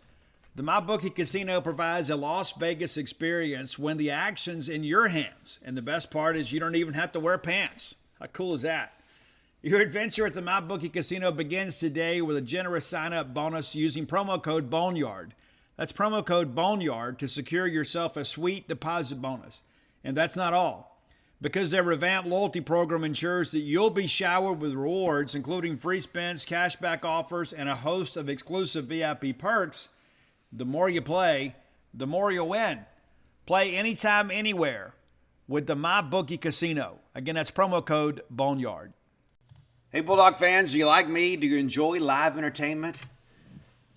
Speaker 1: The MyBookie Casino provides a Las Vegas experience when the action's in your hands. And the best part is you don't even have to wear pants. How cool is that? Your adventure at the MyBookie Casino begins today with a generous sign-up bonus using promo code Boneyard. That's promo code Boneyard to secure yourself a sweet deposit bonus. And that's not all. Because their revamped loyalty program ensures that you'll be showered with rewards, including free spins, cashback offers, and a host of exclusive VIP perks, the more you play, the more you'll win. Play anytime, anywhere with the MyBookie Casino. Again, that's promo code Boneyard. Hey, Bulldog fans, do you like me? Do you enjoy live entertainment?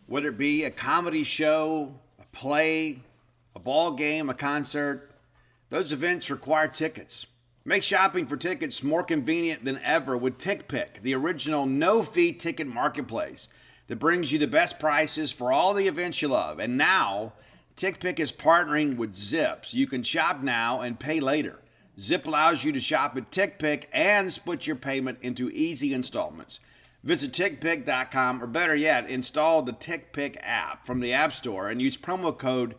Speaker 1: Whether it be a comedy show, a play, a ball game, a concert, those events require tickets. Make shopping for tickets more convenient than ever with TickPick, the original no-fee ticket marketplace that brings you the best prices for all the events you love. And now,
Speaker 2: TickPick is partnering with Zip, so you can shop now and pay later. Zip allows you to shop at TickPick and split your payment into easy installments. Visit TickPick.com, or better yet, install the TickPick app from the App Store and use promo code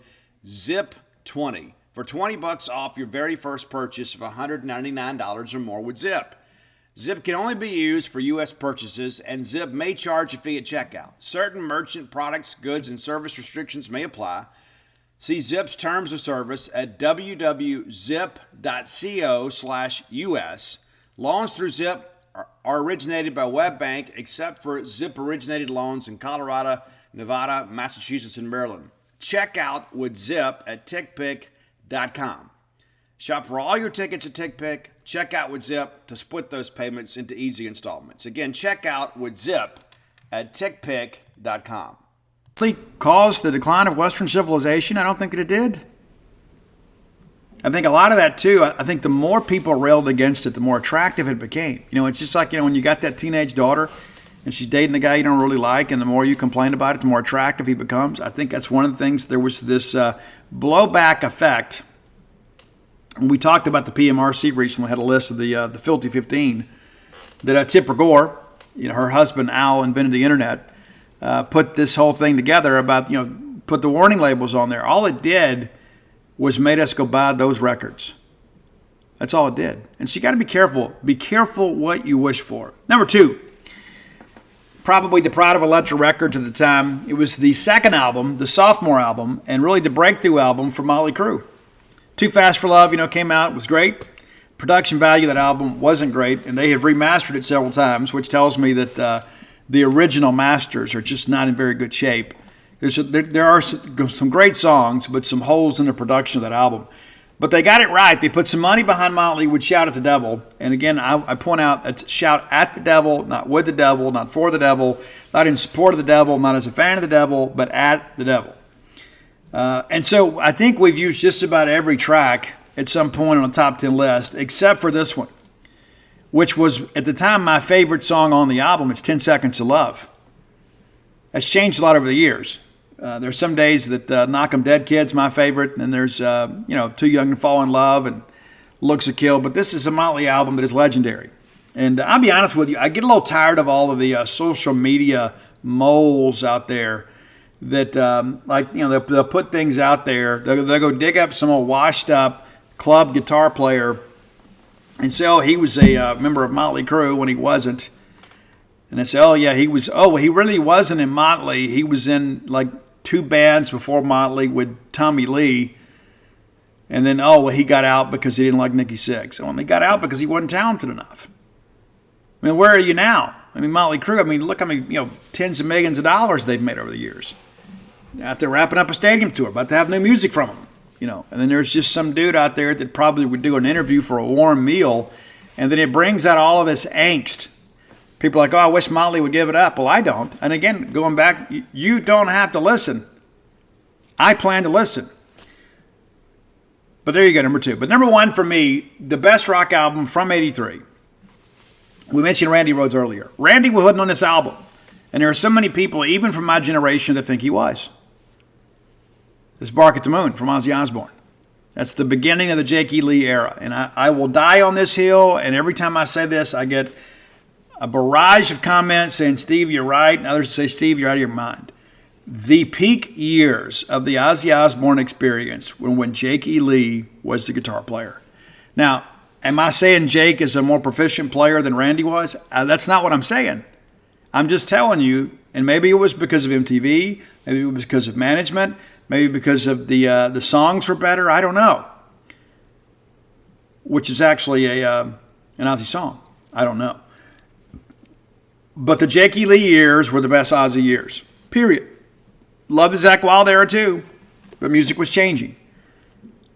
Speaker 2: ZIP20 for $20 off your very first purchase of $199 or more with Zip. Zip can only be used for U.S. purchases, and Zip may charge a fee at checkout. Certain merchant products, goods, and service restrictions may apply. See Zip's terms of service at www.zip.co/US. Loans through Zip are originated by WebBank, except for Zip-originated loans in Colorado, Nevada, Massachusetts, and Maryland. Check out with Zip at TickPick.com. Shop for all your tickets at TickPick. Check out with Zip to split those payments into easy installments. Again, check out with Zip at TickPick.com.
Speaker 1: Caused the decline of Western civilization? I don't think that it did. I think a lot of that, too, I think the more people railed against it, the more attractive it became. It's just like, when you got that teenage daughter and she's dating the guy you don't really like, and the more you complain about it, the more attractive he becomes. I think that's one of the things. There was this blowback effect. And we talked about the PMRC recently, had a list of the Filthy 15 that Tipper Gore, her husband Al, invented the internet, put this whole thing together about, put the warning labels on there. All it did was made us go buy those records. That's all it did. And so you got to be careful. Be careful what you wish for. Number 2, probably the pride of Elektra Records at the time. It was the second album, the sophomore album, and really the breakthrough album for Motley Crue. Too Fast for Love, came out. It was great. Production value of that album wasn't great, and they have remastered it several times, which tells me that the original masters are just not in very good shape. There are some great songs, but some holes in the production of that album. But they got it right. They put some money behind Motley with Shout at the Devil. And again, I point out, it's shout at the devil, not with the devil, not for the devil, not in support of the devil, not as a fan of the devil, but at the devil. And so I think we've used just about every track at some point on a top 10 list, except for this one, which was at the time my favorite song on the album. It's 10 Seconds of Love. That's changed a lot over the years. There's some days that Knock 'em Dead Kid's my favorite, and there's Too Young to Fall in Love and Looks a Kill. But this is a Motley album that is legendary. And I'll be honest with you, I get a little tired of all of the social media moles out there that they'll put things out there. They'll go dig up some old washed up club guitar player and say, oh, he was a member of Motley Crue when he wasn't. And they say, oh, yeah, he was. Oh, he really wasn't in Motley. He was in like 2 bands before Motley with Tommy Lee. And then, he got out because he didn't like Nikki Sixx. Well, he got out because he wasn't talented enough. I mean, where are you now? I mean, Motley Crue, look how many, tens of millions of dollars they've made over the years. Out there wrapping up a stadium tour, about to have new music from them. And then there's just some dude out there that probably would do an interview for a warm meal, and then it brings out all of this angst. People are like, I wish Motley would give it up. Well, I don't. And again, going back, you don't have to listen. I plan to listen. But there you go, number 2. But number 1 for me, the best rock album from '83. We mentioned Randy Rhoads earlier. Randy wasn't on this album. And there are so many people, even from my generation, that think he was. It's Bark at the Moon from Ozzy Osbourne. That's the beginning of the Jake E. Lee era. And I will die on this hill, and every time I say this, I get a barrage of comments saying, Steve, you're right, and others say, Steve, you're out of your mind. The peak years of the Ozzy Osbourne experience were when Jake E. Lee was the guitar player. Now, am I saying Jake is a more proficient player than Randy was? That's not what I'm saying. I'm just telling you, and maybe it was because of MTV, maybe it was because of management, maybe because of the songs were better, I don't know. Which is actually an Ozzy song. I don't know. But the Jake E. Lee years were the best Ozzy years. Period. Love the Zakk Wylde era too, but music was changing.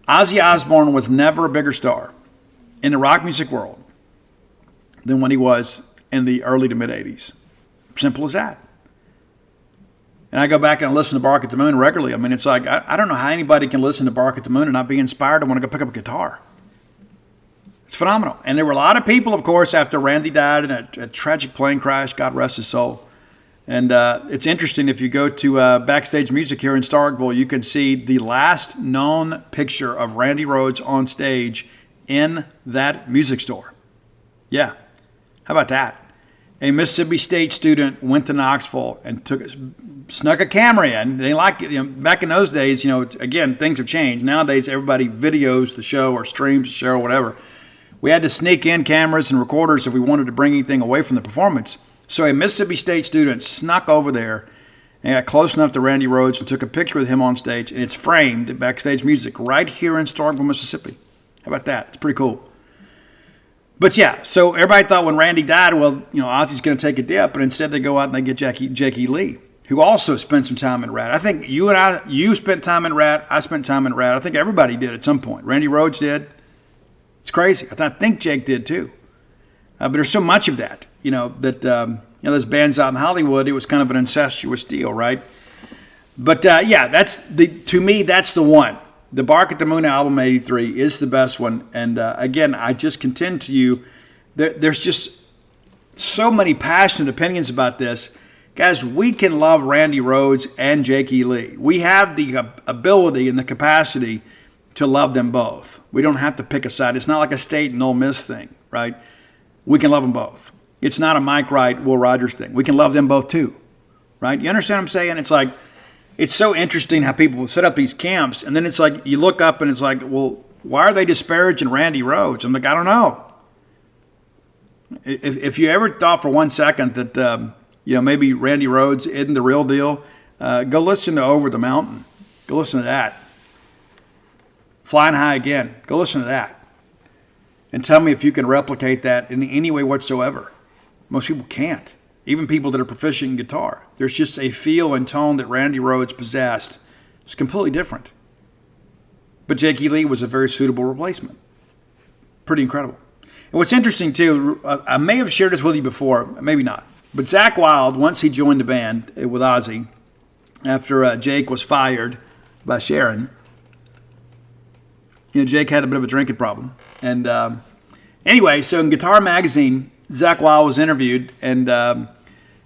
Speaker 1: Ozzy Osbourne was never a bigger star in the rock music world than when he was in the early to mid 80s. Simple as that. And I go back and I listen to Bark at the Moon regularly. It's like, I don't know how anybody can listen to Bark at the Moon and not be inspired to want to go pick up a guitar. It's phenomenal. And there were a lot of people, of course, after Randy died in a tragic plane crash, God rest his soul, And it's interesting, if you go to Backstage Music here in Starkville, you can see the last known picture of Randy Rhoads on stage in that music store. Yeah. How about that? A Mississippi State student went to Knoxville and snuck a camera in. They like it. Back in those days, again, things have changed. Nowadays, everybody videos the show or streams the show or whatever. We had to sneak in cameras and recorders if we wanted to bring anything away from the performance. So a Mississippi State student snuck over there and got close enough to Randy Rhoads and took a picture with him on stage, and it's framed at Backstage Music right here in Starkville, Mississippi. How about that? It's pretty cool. But yeah, so everybody thought when Randy died, well, Ozzy's going to take a dip, but instead they go out and they get Jackie Lee, who also spent some time in Rat. I think you spent time in Rat. I spent time in Rat. I think everybody did at some point. Randy Rhoads did. It's crazy. I think Jake did too. But there's so much of that, those bands out in Hollywood, it was kind of an incestuous deal, right? But to me, that's the one. The Bark at the Moon album, 83, is the best one. And again, I just contend to you, there's just so many passionate opinions about this. Guys, we can love Randy Rhoads and Jakey Lee. We have the ability and the capacity to love them both. We don't have to pick a side. It's not like a State and Ole Miss thing, right? We can love them both. It's not a Mike Wright, Will Rogers thing. We can love them both too, right? You understand what I'm saying? It's like, it's so interesting how people set up these camps, and then it's like you look up and it's like, well, why are they disparaging Randy Rhoads? I'm like, I don't know. If you ever thought for 1 second that maybe Randy Rhoads isn't the real deal, go listen to Over the Mountain. Go listen to that. Flying High Again. Go listen to that. And tell me if you can replicate that in any way whatsoever. Most people can't. Even people that are proficient in guitar. There's just a feel and tone that Randy Rhoads possessed. It's completely different. But Jakey Lee was a very suitable replacement. Pretty incredible. And what's interesting, too, I may have shared this with you before, maybe not. But Zakk Wylde, once he joined the band with Ozzy, after Jake was fired by Sharon, Jake had a bit of a drinking problem. And anyway, so in Guitar Magazine, Zakk Wylde was interviewed, and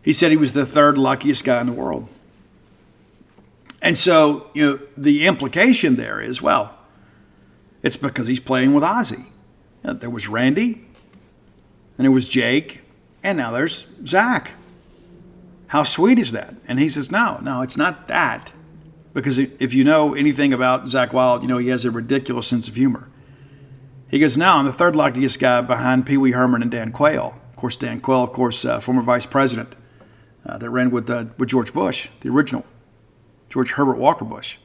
Speaker 1: he said he was the third luckiest guy in the world. And so, the implication there is, well, it's because he's playing with Ozzy. There was Randy, and there was Jake, and now there's Zakk. How sweet is that? And he says, no, it's not that. Because if you know anything about Zakk Wylde, he has a ridiculous sense of humor. He goes, no, I'm the third luckiest guy behind Pee Wee Herman and Dan Quayle. Of course, Dan Quayle, former vice president that ran with George Bush, the original, George Herbert Walker Bush.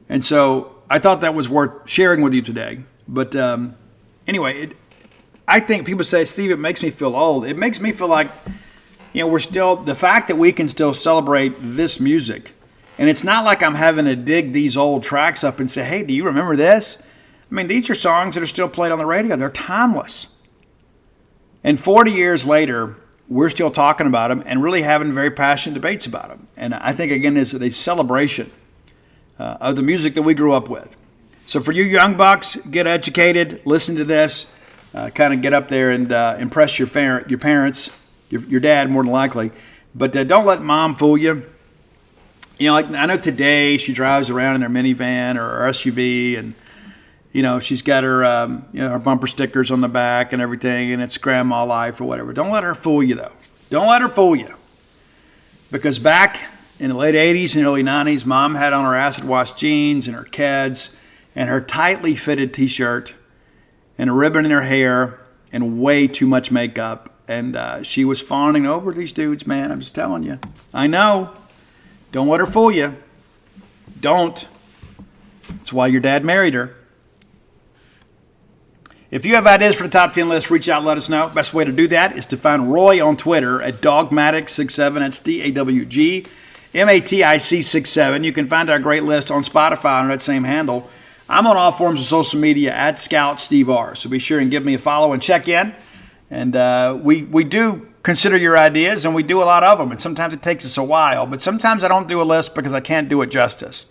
Speaker 1: And so I thought that was worth sharing with you today. But anyway, I think people say, Steve, it makes me feel old. It makes me feel like, we're still, the fact that we can still celebrate this music. And it's not like I'm having to dig these old tracks up and say, hey, do you remember this? I mean, these are songs that are still played on the radio. They're timeless. And 40 years later, we're still talking about them and really having very passionate debates about them. And I think, again, it's a celebration of the music that we grew up with. So for you young bucks, get educated, listen to this, kind of get up there and impress your parents, your dad more than likely. But don't let mom fool you. Like I know today she drives around in her minivan or her SUV, and she's got her her bumper stickers on the back and everything, and it's grandma life or whatever. Don't let her fool you, though. Don't let her fool you, because back in the late 80s and early 90s, mom had on her acid wash jeans and her Keds and her tightly fitted T-shirt and a ribbon in her hair and way too much makeup, and she was fawning over these dudes, man. I'm just telling you. I know. Don't let her fool you. Don't. That's why your dad married her. If you have ideas for the top 10 list, reach out and let us know. Best way to do that is to find Roy on Twitter at Dogmatic67. That's DAWGMATIC67. You can find our great list on Spotify under that same handle. I'm on all forms of social media at Scout Steve R. So be sure and give me a follow and check in. And we do consider your ideas, and we do a lot of them. And sometimes it takes us a while, but sometimes I don't do a list because I can't do it justice.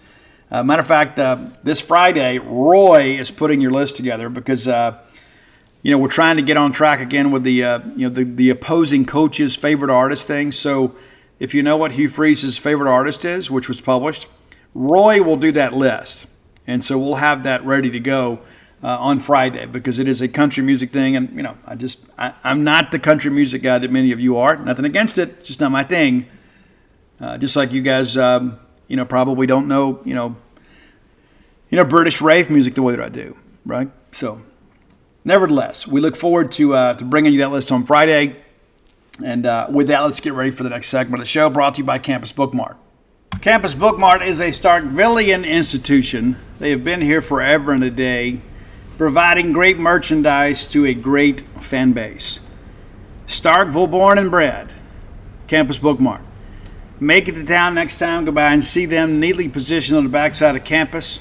Speaker 1: Matter of fact, this Friday, Roy is putting your list together because we're trying to get on track again with the opposing coach's favorite artist thing. So if you know what Hugh Freeze's favorite artist is, which was published, Roy will do that list. And so we'll have that ready to go on Friday because it is a country music thing. And, you know, I'm not the country music guy that many of you are. Nothing against it. It's just not my thing. Just like you guys, probably don't know, British rave music the way that I do, right? So, nevertheless, we look forward to bringing you that list on Friday. And with that, let's get ready for the next segment of the show, brought to you by Campus Bookmart. Campus Bookmart is a Starkvillian institution. They have been here forever and a day, providing great merchandise to a great fan base. Starkville born and bred. Campus Bookmart. Make it to town next time. Go by and see them neatly positioned on the backside of campus.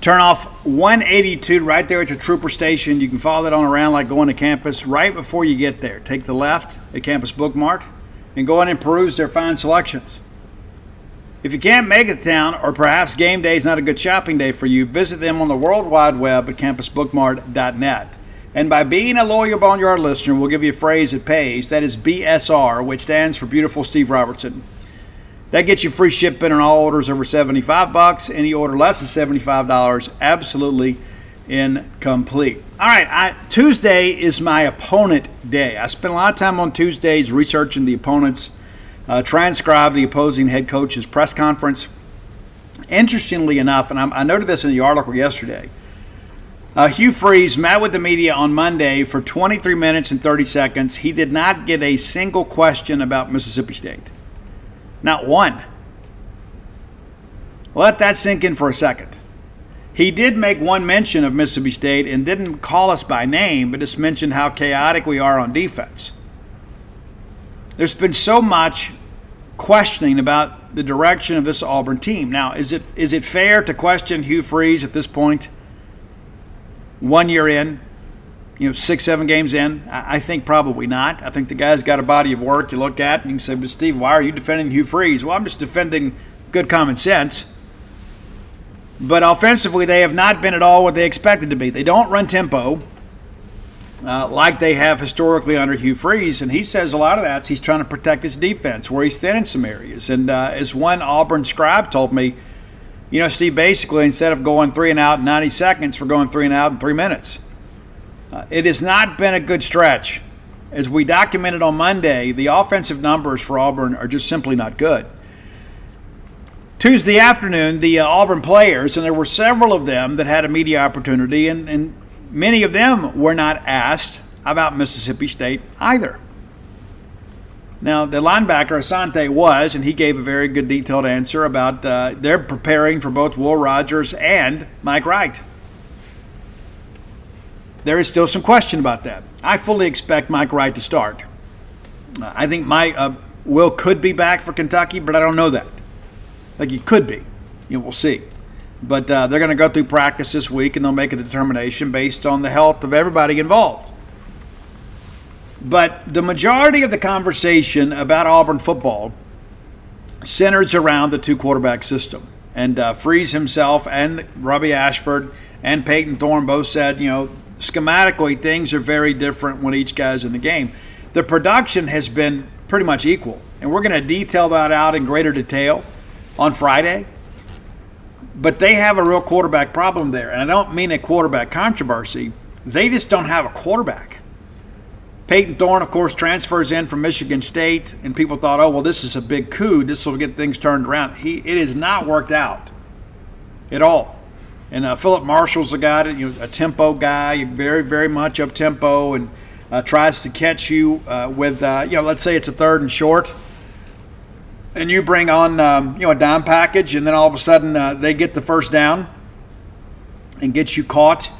Speaker 1: Turn off 182 right there at the Trooper Station. You can follow that on around like going to campus right before you get there. Take the left at Campus Bookmart and go in and peruse their fine selections. If you can't make it to town, or perhaps game day is not a good shopping day for you, visit them on the World Wide Web at campusbookmart.net. And by being a loyal Boneyard listener, we'll give you a phrase that pays. That is BSR, which stands for Beautiful Steve Robertson. That gets you free shipping on all orders over $75. Any order less than $75, absolutely incomplete. All right, Tuesday is my opponent day. I spend a lot of time on Tuesdays researching the opponents, transcribe the opposing head coach's press conference. Interestingly enough, and I noted this in the article yesterday, Hugh Freeze met with the media on Monday for 23 minutes and 30 seconds. He did not get a single question about Mississippi State. Not one. Let that sink in for a second. He did make one mention of Mississippi State and didn't call us by name, but just mentioned how chaotic we are on defense. There's been so much questioning about the direction of this Auburn team. Now, is it fair to question Hugh Freeze at this point? 1 year in, 6-7 games in? I think probably not. I think the guy's got a body of work you look at and you can say, but Steve, why are you defending Hugh Freeze? Well, I'm just defending good common sense. But offensively, they have not been at all what they expected to be. They don't run tempo like they have historically under Hugh Freeze, and he says a lot of that he's trying to protect his defense where he's thin in some areas. And as one Auburn scribe told me, Steve, basically instead of going 3 and out in 90 seconds, we're going 3 and out in 3 minutes. It has not been a good stretch. As we documented on Monday, the offensive numbers for Auburn are just simply not good. Tuesday afternoon, the Auburn players, and there were several of them that had a media opportunity, and many of them were not asked about Mississippi State either. Now, the linebacker, Asante, was, and he gave a very good detailed answer about they're preparing for both Will Rogers and Mike Wright. There is still some question about that. I fully expect Mike Wright to start. I think Will could be back for Kentucky, but I don't know that. Like he could be. We'll see. But they're going to go through practice this week, and they'll make a determination based on the health of everybody involved. But the majority of the conversation about Auburn football centers around the 2-quarterback system. And Freeze himself and Robbie Ashford and Peyton Thorne both said, schematically things are very different when each guy's in the game. The production has been pretty much equal. And we're going to detail that out in greater detail on Friday. But they have a real quarterback problem there. And I don't mean a quarterback controversy. They just don't have a quarterback. Peyton Thorne, of course, transfers in from Michigan State, and people thought, oh, well, this is a big coup. This will get things turned around. It has not worked out at all. And Philip Marshall's a guy, a tempo guy, very, very much up-tempo, and tries to catch you with, let's say it's a 3rd and short, and you bring on, a dime package, and then all of a sudden they get the first down and get you caught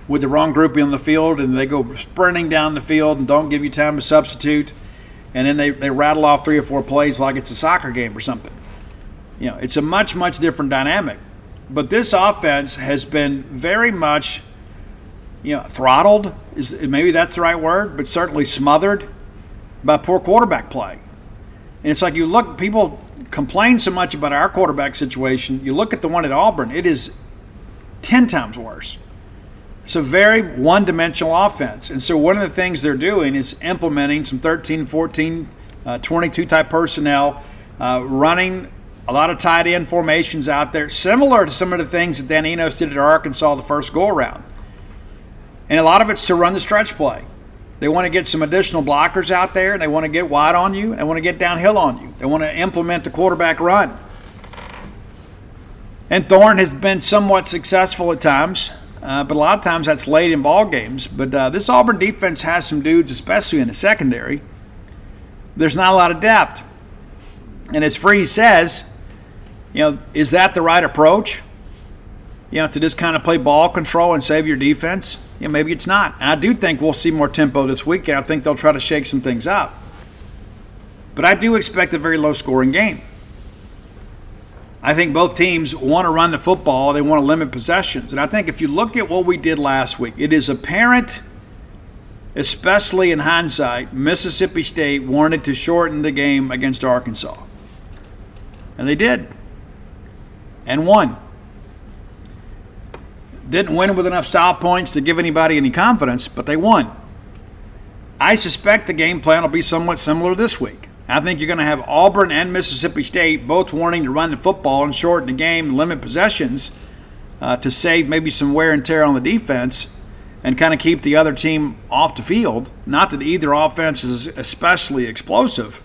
Speaker 1: with the wrong grouping on the field, and they go sprinting down the field and don't give you time to substitute, and then they rattle off 3 or 4 plays like it's a soccer game or something. It's a much, much different dynamic. But this offense has been very much, throttled, maybe that's the right word, but certainly smothered by poor quarterback play. And it's like you look, people complain so much about our quarterback situation. You look at the one at Auburn, it is 10 times worse. It's a very one-dimensional offense. And so one of the things they're doing is implementing some 13, 14, 22 type personnel, running a lot of tight end formations out there, similar to some of the things that Dan Enos did at Arkansas the first go-around. And a lot of it's to run the stretch play. They want to get some additional blockers out there, and they want to get wide on you, and they want to get downhill on you. They want to implement the quarterback run. And Thorne has been somewhat successful at times, but a lot of times that's late in ball games. But this Auburn defense has some dudes, especially in the secondary. There's not a lot of depth. And as Freeze says, is that the right approach? To just kind of play ball control and save your defense? Maybe it's not. And I do think we'll see more tempo this week, and I think they'll try to shake some things up. But I do expect a very low-scoring game. I think both teams want to run the football. They want to limit possessions. And I think if you look at what we did last week, it is apparent, especially in hindsight, Mississippi State wanted to shorten the game against Arkansas. And they did. And won. Didn't win with enough style points to give anybody any confidence, but they won. I suspect the game plan will be somewhat similar this week. I think you're going to have Auburn and Mississippi State both wanting to run the football and shorten the game and limit possessions to save maybe some wear and tear on the defense and kind of keep the other team off the field. Not that either offense is especially explosive.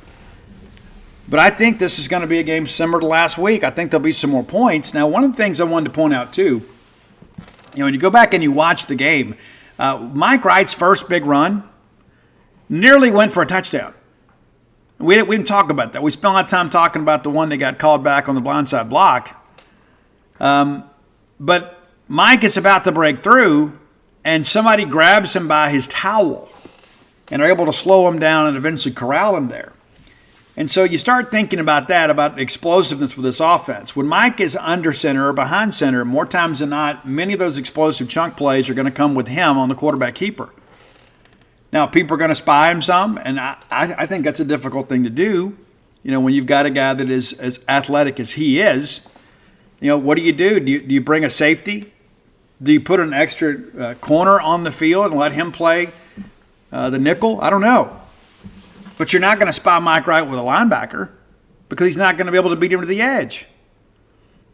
Speaker 1: But I think this is going to be a game similar to last week. I think there'll be some more points. Now, one of the things I wanted to point out, too, when you go back and you watch the game, Mike Wright's first big run nearly went for a touchdown. We didn't talk about that. We spent a lot of time talking about the one that got called back on the blindside block. But Mike is about to break through, and somebody grabs him by his towel and are able to slow him down and eventually corral him there. And so you start thinking about that, about explosiveness with this offense. When Mike is under center or behind center, more times than not, many of those explosive chunk plays are going to come with him on the quarterback keeper. Now, people are going to spy him some, and I think that's a difficult thing to do. When you've got a guy that is as athletic as he is, what do? Do you bring a safety? Do you put an extra corner on the field and let him play the nickel? I don't know. But you're not going to spy Mike Wright with a linebacker because he's not going to be able to beat him to the edge.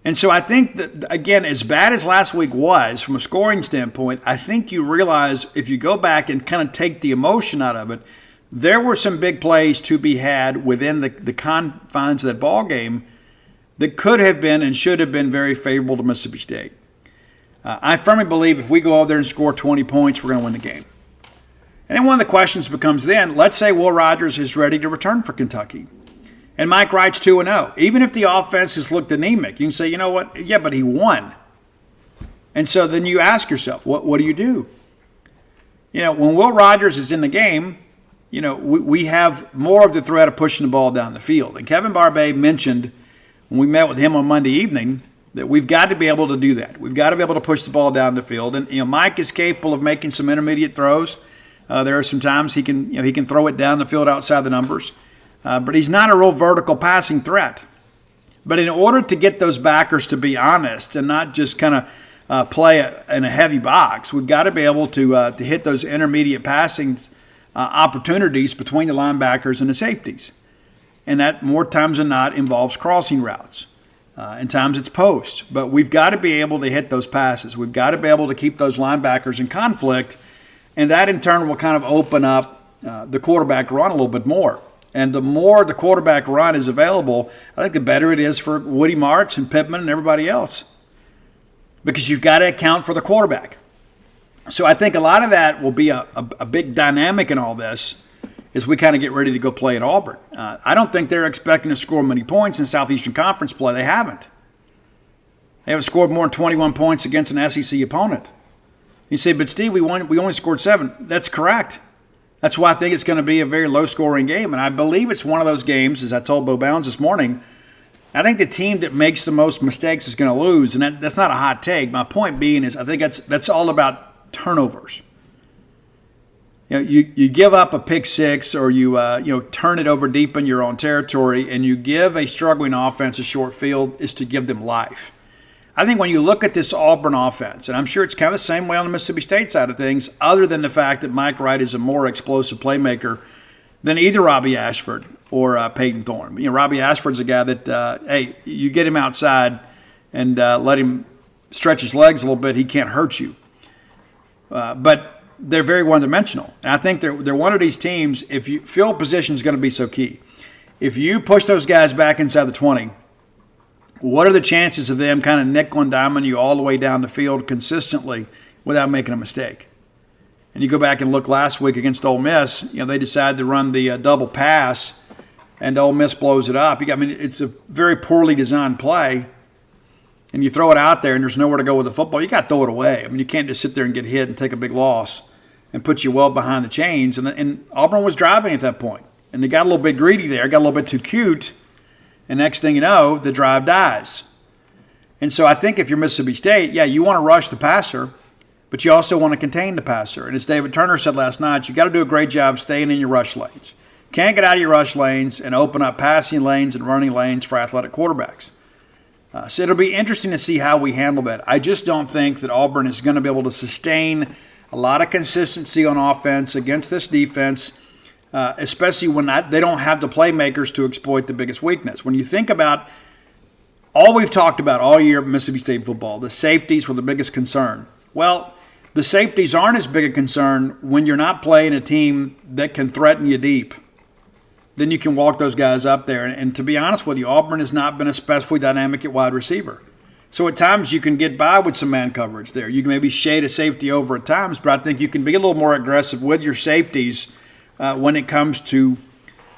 Speaker 1: And so I think that, again, as bad as last week was from a scoring standpoint, I think you realize if you go back and kind of take the emotion out of it, there were some big plays to be had within the confines of that ball game that could have been and should have been very favorable to Mississippi State. I firmly believe if we go over there and score 20 points, we're going to win the game. And then one of the questions becomes then, let's say Will Rogers is ready to return for Kentucky. And Mike Wright's 2-0. Even if the offense has looked anemic, you can say, you know what? Yeah, but he won. And so then you ask yourself, what do you do? When Will Rogers is in the game, we have more of the threat of pushing the ball down the field. And Kevin Barbay mentioned when we met with him on Monday evening that we've got to be able to do that. We've got to be able to push the ball down the field. And Mike is capable of making some intermediate throws. There are some times he can throw it down the field outside the numbers. But he's not a real vertical passing threat. But in order to get those backers to be honest and not just kind of play in a heavy box, we've got to be able to hit those intermediate passing opportunities between the linebackers and the safeties. And that more times than not involves crossing routes. And times it's post. But we've got to be able to hit those passes. We've got to be able to keep those linebackers in conflict. And that in turn will kind of open up the quarterback run a little bit more. And the more the quarterback run is available, I think the better it is for Woody Marks and Pittman and everybody else. Because you've got to account for the quarterback. So I think a lot of that will be a big dynamic in all this as we kind of get ready to go play at Auburn. I don't think they're expecting to score many points in Southeastern Conference play. They haven't. They haven't scored more than 21 points against an SEC opponent. You say, but Steve, we only scored 7. That's correct. That's why I think it's going to be a very low-scoring game. And I believe it's one of those games, as I told Bo Bounds this morning, I think the team that makes the most mistakes is going to lose. And that's not a hot take. My point being is I think that's all about turnovers. You give up a pick six or you turn it over deep in your own territory and you give a struggling offense a short field is to give them life. I think when you look at this Auburn offense, and I'm sure it's kind of the same way on the Mississippi State side of things, other than the fact that Mike Wright is a more explosive playmaker than either Robbie Ashford or Peyton Thorne. Robbie Ashford's a guy that, hey, you get him outside and let him stretch his legs a little bit, he can't hurt you. But they're very one-dimensional. And I think they're one of these teams, field position is going to be so key. If you push those guys back inside the 20, what are the chances of them kind of nickel and diming you all the way down the field consistently without making a mistake? And you go back and look last week against Ole Miss, they decided to run the double pass, and Ole Miss blows it up. It's a very poorly designed play, and you throw it out there and there's nowhere to go with the football. You got to throw it away. You can't just sit there and get hit and take a big loss and put you well behind the chains. And Auburn was driving at that point, and they got a little bit greedy there, got a little bit too cute, and next thing you know, the drive dies. And so I think if you're Mississippi State, you want to rush the passer, but you also want to contain the passer. And as David Turner said last night, you got to do a great job staying in your rush lanes. Can't get out of your rush lanes and open up passing lanes and running lanes for athletic quarterbacks. So it'll be interesting to see how we handle that. I just don't think that Auburn is going to be able to sustain a lot of consistency on offense against this defense, especially when they don't have the playmakers to exploit the biggest weakness. When you think about all we've talked about all year of Mississippi State football, the safeties were the biggest concern. Well, the safeties aren't as big a concern when you're not playing a team that can threaten you deep. Then you can walk those guys up there. And to be honest with you, Auburn has not been especially dynamic at wide receiver. So at times you can get by with some man coverage there. You can maybe shade a safety over at times, but I think you can be a little more aggressive with your safeties when it comes to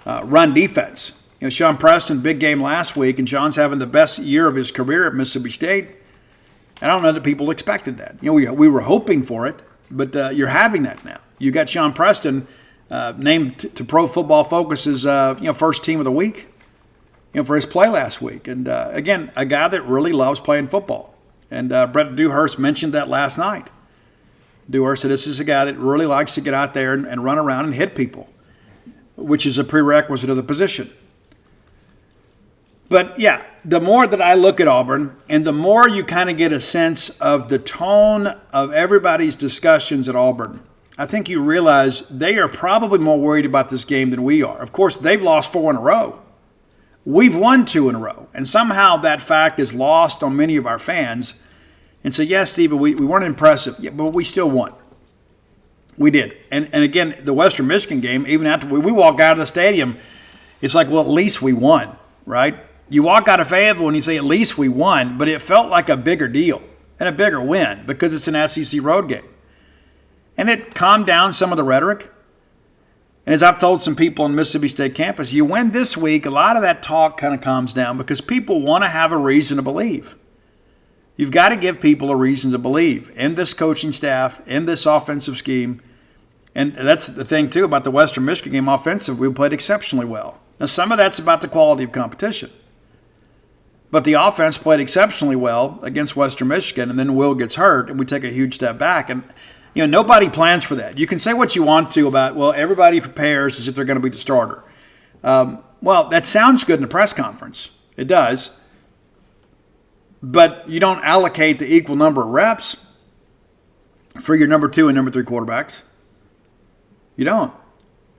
Speaker 1: run defense. Sean Preston, big game last week, and Sean's having the best year of his career at Mississippi State. I don't know that people expected that. We were hoping for it, but you're having that now. You got Sean Preston named to Pro Football Focus's first team of the week, for his play last week. And again, a guy that really loves playing football. And Brett Dewhurst mentioned that last night. Dewhurst said this is a guy that really likes to get out there and run around and hit people, which is a prerequisite of the position. But, the more that I look at Auburn and the more you kind of get a sense of the tone of everybody's discussions at Auburn, I think you realize they are probably more worried about this game than we are. Of course, they've lost 4 in a row. We've won 2 in a row. And somehow that fact is lost on many of our fans. And so, yes, Steve, we weren't impressive, but we still won. We did. And again, the Western Michigan game, even after we walk out of the stadium, it's like, well, at least we won, right? You walk out of Fayetteville and you say, at least we won, but it felt like a bigger deal and a bigger win because it's an SEC road game. And it calmed down some of the rhetoric. And as I've told some people on Mississippi State campus, you win this week, a lot of that talk kind of calms down because people want to have a reason to believe. You've got to give people a reason to believe in this coaching staff, in this offensive scheme. And that's the thing, too, about the Western Michigan game offensive. We played exceptionally well. Now, some of that's about the quality of competition. But the offense played exceptionally well against Western Michigan, and then Will gets hurt, and we take a huge step back. And, nobody plans for that. You can say what you want to about, well, everybody prepares as if they're going to be the starter. Well, that sounds good in a press conference. It does. But you don't allocate the equal number of reps for your number 2 and number 3 quarterbacks. You don't.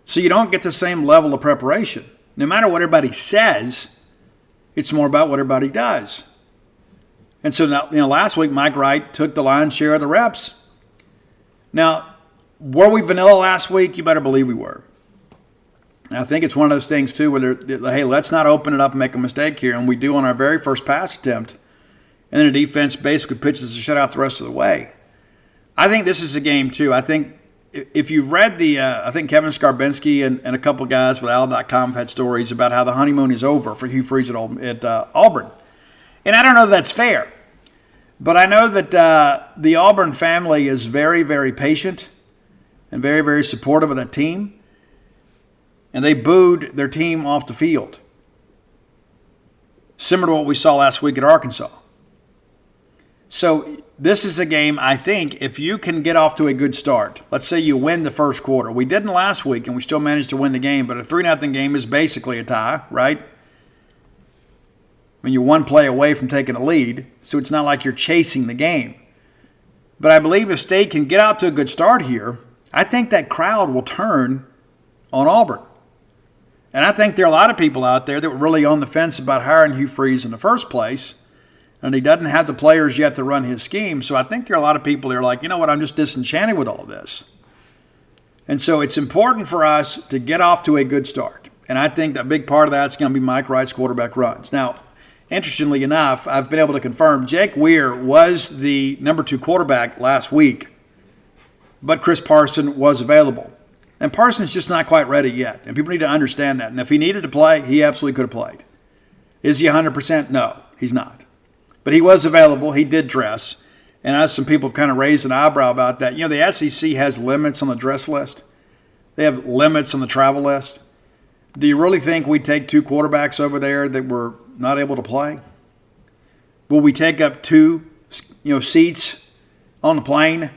Speaker 1: So you don't get the same level of preparation. No matter what everybody says, it's more about what everybody does. And so now, last week, Mike Wright took the lion's share of the reps. Now, were we vanilla last week? You better believe we were. And I think it's one of those things, too, where hey, let's not open it up and make a mistake here. And we do on our very first pass attempt. And then the defense basically pitches the shutout the rest of the way. I think this is a game, too. I think if you've read I think Kevin Skarbinski and a couple of guys with Al.com have had stories about how the honeymoon is over for Hugh Freeze at Auburn. And I don't know if that's fair. But I know that the Auburn family is very, very patient and very, very supportive of that team. And they booed their team off the field. Similar to what we saw last week at Arkansas. So this is a game, I think, if you can get off to a good start. Let's say you win the first quarter. We didn't last week, and we still managed to win the game. But a 3-0 game is basically a tie, right? I mean, you're one play away from taking a lead, so it's not like you're chasing the game. But I believe if State can get out to a good start here, I think that crowd will turn on Auburn. And I think there are a lot of people out there that were really on the fence about hiring Hugh Freeze in the first place. And he doesn't have the players yet to run his scheme. So I think there are a lot of people that are like, you know what, I'm just disenchanted with all this. And so it's important for us to get off to a good start. And I think that a big part of that's going to be Mike Wright's quarterback runs. Now, interestingly enough, I've been able to confirm Jake Weir was the number 2 quarterback last week, but Chris Parson was available. And Parson's just not quite ready yet, and people need to understand that. And if he needed to play, he absolutely could have played. Is he 100%? No, he's not. But he was available. He did dress. And as some people have kind of raised an eyebrow about that, the SEC has limits on the dress list. They have limits on the travel list. Do you really think we'd take 2 quarterbacks over there that were not able to play? Will we take up 2, seats on the plane?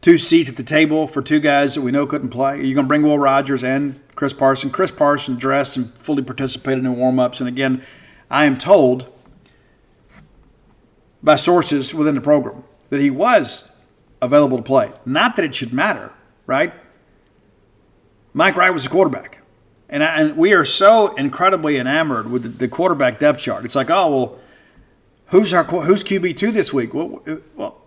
Speaker 1: 2 seats at the table for 2 guys that we know couldn't play? Are you going to bring Will Rogers and Chris Parson? Chris Parson dressed and fully participated in warm-ups. And again, I am told by sources within the program that he was available to play. Not that it should matter, right? Mike Wright was a quarterback. And we are so incredibly enamored with the quarterback depth chart. It's like, oh, well, who's QB2 this week? Well,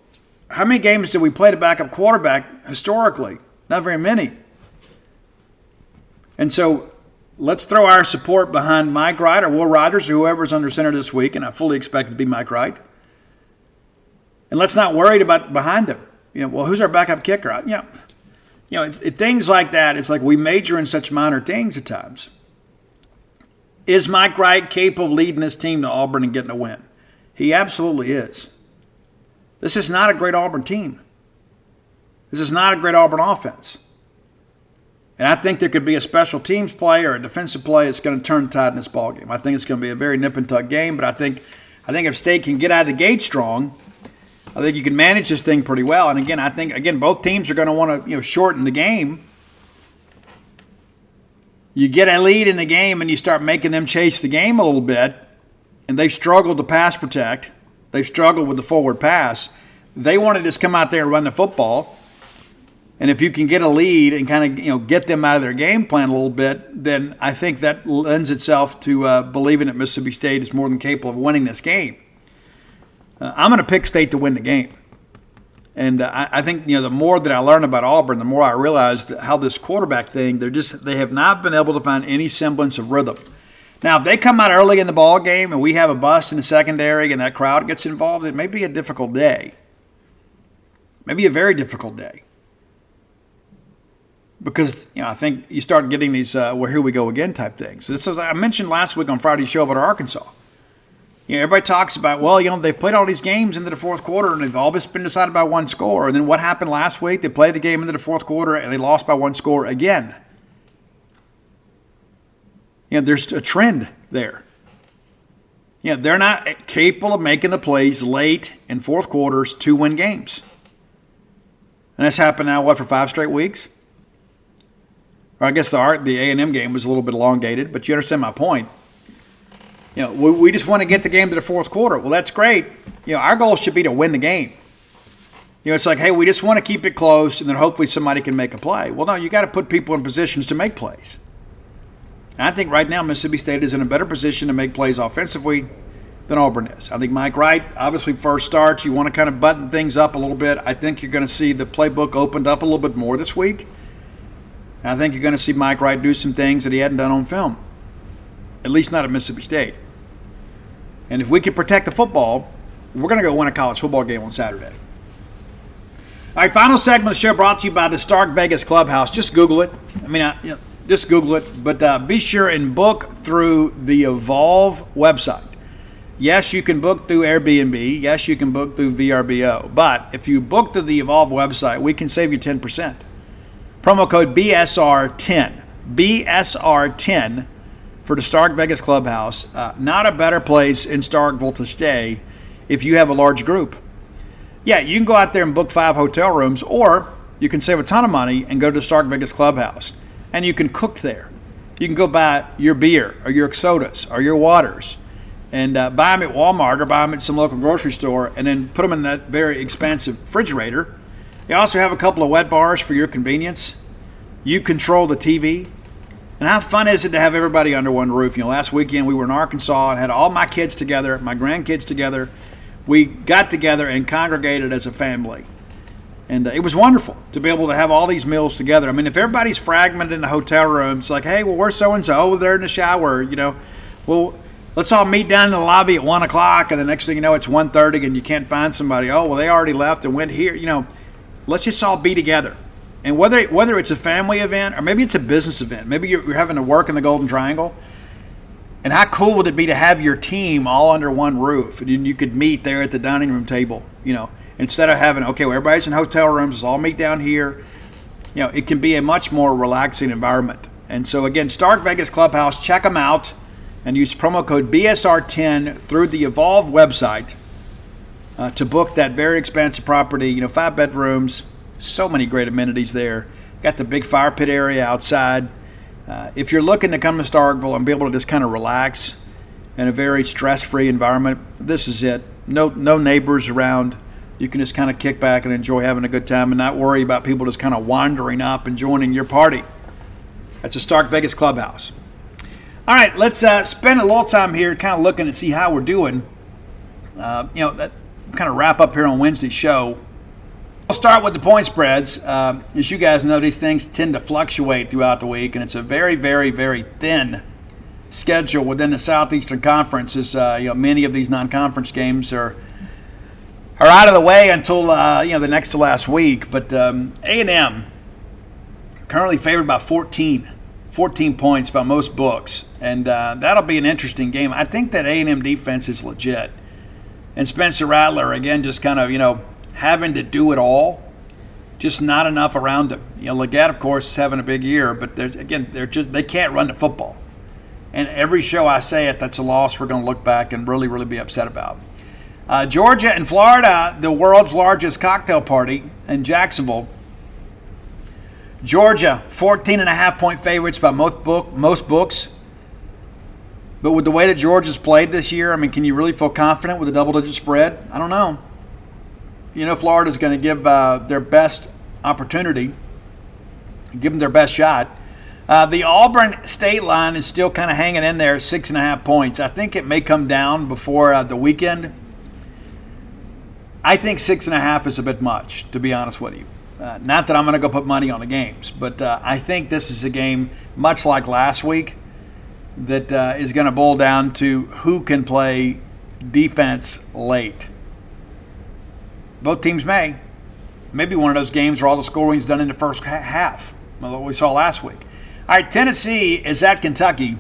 Speaker 1: how many games did we play to backup quarterback historically? Not very many. And so let's throw our support behind Mike Wright or Will Rogers or whoever's under center this week, and I fully expect it to be Mike Wright. And let's not worry about behind him. Who's our backup kicker? Things like that, it's like we major in such minor things at times. Is Mike Wright capable of leading this team to Auburn and getting a win? He absolutely is. This is not a great Auburn team. This is not a great Auburn offense. And I think there could be a special teams play or a defensive play that's going to turn the tide in this ballgame. I think it's going to be a very nip-and-tuck game, but I think if State can get out of the gate strong, I think you can manage this thing pretty well. And again, I think both teams are going to want to shorten the game. You get a lead in the game and you start making them chase the game a little bit, and they've struggled to pass protect. They've struggled with the forward pass. They want to just come out there and run the football. And if you can get a lead and kind of get them out of their game plan a little bit, then I think that lends itself to believing that Mississippi State is more than capable of winning this game. I'm going to pick State to win the game. And I think the more that I learn about Auburn, the more I realize how this quarterback thing, they have not been able to find any semblance of rhythm. Now, if they come out early in the ball game and we have a bust in the secondary and that crowd gets involved, it may be a difficult day. Maybe a very difficult day. Because, I think you start getting these, here we go again type things. This is, I mentioned last week on Friday's show about Arkansas. Everybody talks about, they've played all these games into the fourth quarter and they've all been decided by one score. And then what happened last week? They played the game into the fourth quarter and they lost by one score again. There's a trend there. They're not capable of making the plays late in fourth quarters to win games. And that's happened now, for 5 straight weeks? Or I guess the A&M game was a little bit elongated, but you understand my point. We just want to get the game to the fourth quarter. Well, that's great. Our goal should be to win the game. It's like, hey, we just want to keep it close, and then hopefully somebody can make a play. Well, no, you got to put people in positions to make plays. And I think right now Mississippi State is in a better position to make plays offensively than Auburn is. I think Mike Wright, obviously first starts, you want to kind of button things up a little bit. I think you're going to see the playbook opened up a little bit more this week. And I think you're going to see Mike Wright do some things that he hadn't done on film, at least not at Mississippi State. And if we can protect the football, we're going to go win a college football game on Saturday. All right, final segment of the show brought to you by the Stark Vegas Clubhouse. Just Google it. Just Google it. But be sure and book through the Evolve website. Yes, you can book through Airbnb. Yes, you can book through VRBO. But if you book through the Evolve website, we can save you 10%. Promo code BSR10. BSR10 for the Stark Vegas Clubhouse. Not a better place in Starkville to stay if you have a large group. Yeah, you can go out there and book 5 hotel rooms, or you can save a ton of money and go to the Stark Vegas Clubhouse. And you can cook there. You can go buy your beer or your sodas or your waters and buy them at Walmart or buy them at some local grocery store and then put them in that very expansive refrigerator. They also have a couple of wet bars for your convenience. You control the TV. And how fun is it to have everybody under one roof? Last weekend we were in Arkansas and had all my kids together, my grandkids together. We got together and congregated as a family. And it was wonderful to be able to have all these meals together. I mean, if everybody's fragmented in the hotel rooms, like, hey, well, where's so-and-so? Oh, they're in the shower, Well, let's all meet down in the lobby at 1 o'clock, and the next thing you know, it's 1:30, and you can't find somebody. Oh, well, they already left and went here. Let's just all be together. And whether it's a family event or maybe it's a business event, maybe you're having to work in the Golden Triangle, and how cool would it be to have your team all under one roof, and you could meet there at the dining room table, instead of having, okay, well, everybody's in hotel rooms, let's all meet down here. It can be a much more relaxing environment. And so, again, Stark Vegas Clubhouse, check them out and use promo code BSR10 through the Evolve website to book that very expansive property, 5 bedrooms, so many great amenities there. Got the big fire pit area outside. If you're looking to come to Starkville and be able to just kind of relax in a very stress-free environment, this is it. No neighbors around. You can just kind of kick back and enjoy having a good time and not worry about people just kind of wandering up and joining your party. That's a Stark Vegas Clubhouse. All right, let's spend a little time here kind of looking and see how we're doing. That kind of wrap up here on Wednesday's show. We'll start with the point spreads. As you guys know, these things tend to fluctuate throughout the week, and it's a very, very, very thin schedule within the Southeastern Conference. As many of these non-conference games are out of the way until the next to last week. But A&M currently favored by 14 points by most books, and that'll be an interesting game. I think that A&M defense is legit, and Spencer Rattler again just kind of having to do it all, just not enough around him. Leggett, of course, is having a big year, but they can't run the football. And every show I say it, that's a loss we're going to look back and really, really be upset about. Georgia and Florida, the world's largest cocktail party in Jacksonville. Georgia, 14.5-point favorites by most books. But with the way that Georgia's played this year, can you really feel confident with a double-digit spread? I don't know. Florida's going to give their best opportunity, give them their best shot. The Auburn state line is still kind of hanging in there, 6.5 points. I think it may come down before the weekend. I think 6.5 is a bit much, to be honest with you. Not that I'm going to go put money on the games, but I think this is a game, much like last week, that is going to boil down to who can play defense late. Both teams may. Maybe one of those games where all the scoring's done in the first half, what we saw last week. All right, Tennessee is at Kentucky.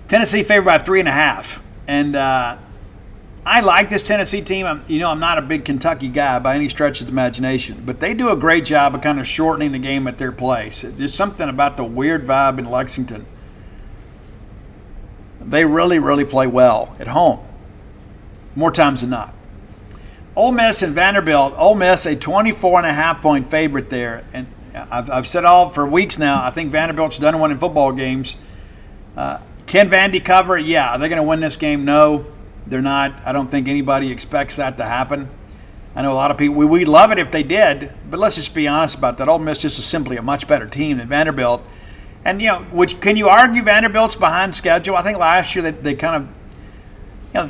Speaker 1: Tennessee favored by 3.5. And I like this Tennessee team. I'm not a big Kentucky guy by any stretch of the imagination, but they do a great job of kind of shortening the game at their place. There's something about the weird vibe in Lexington. They really, really play well at home, more times than not. Ole Miss and Vanderbilt. Ole Miss, a 24.5-point favorite there. And I've said all for weeks now, I think Vanderbilt's done winning football games. Can Vandy cover? Yeah. Are they going to win this game? No, they're not. I don't think anybody expects that to happen. I know a lot of people, we'd love it if they did, but let's just be honest about that. Ole Miss just is simply a much better team than Vanderbilt. And, can you argue Vanderbilt's behind schedule? I think last year they kind of,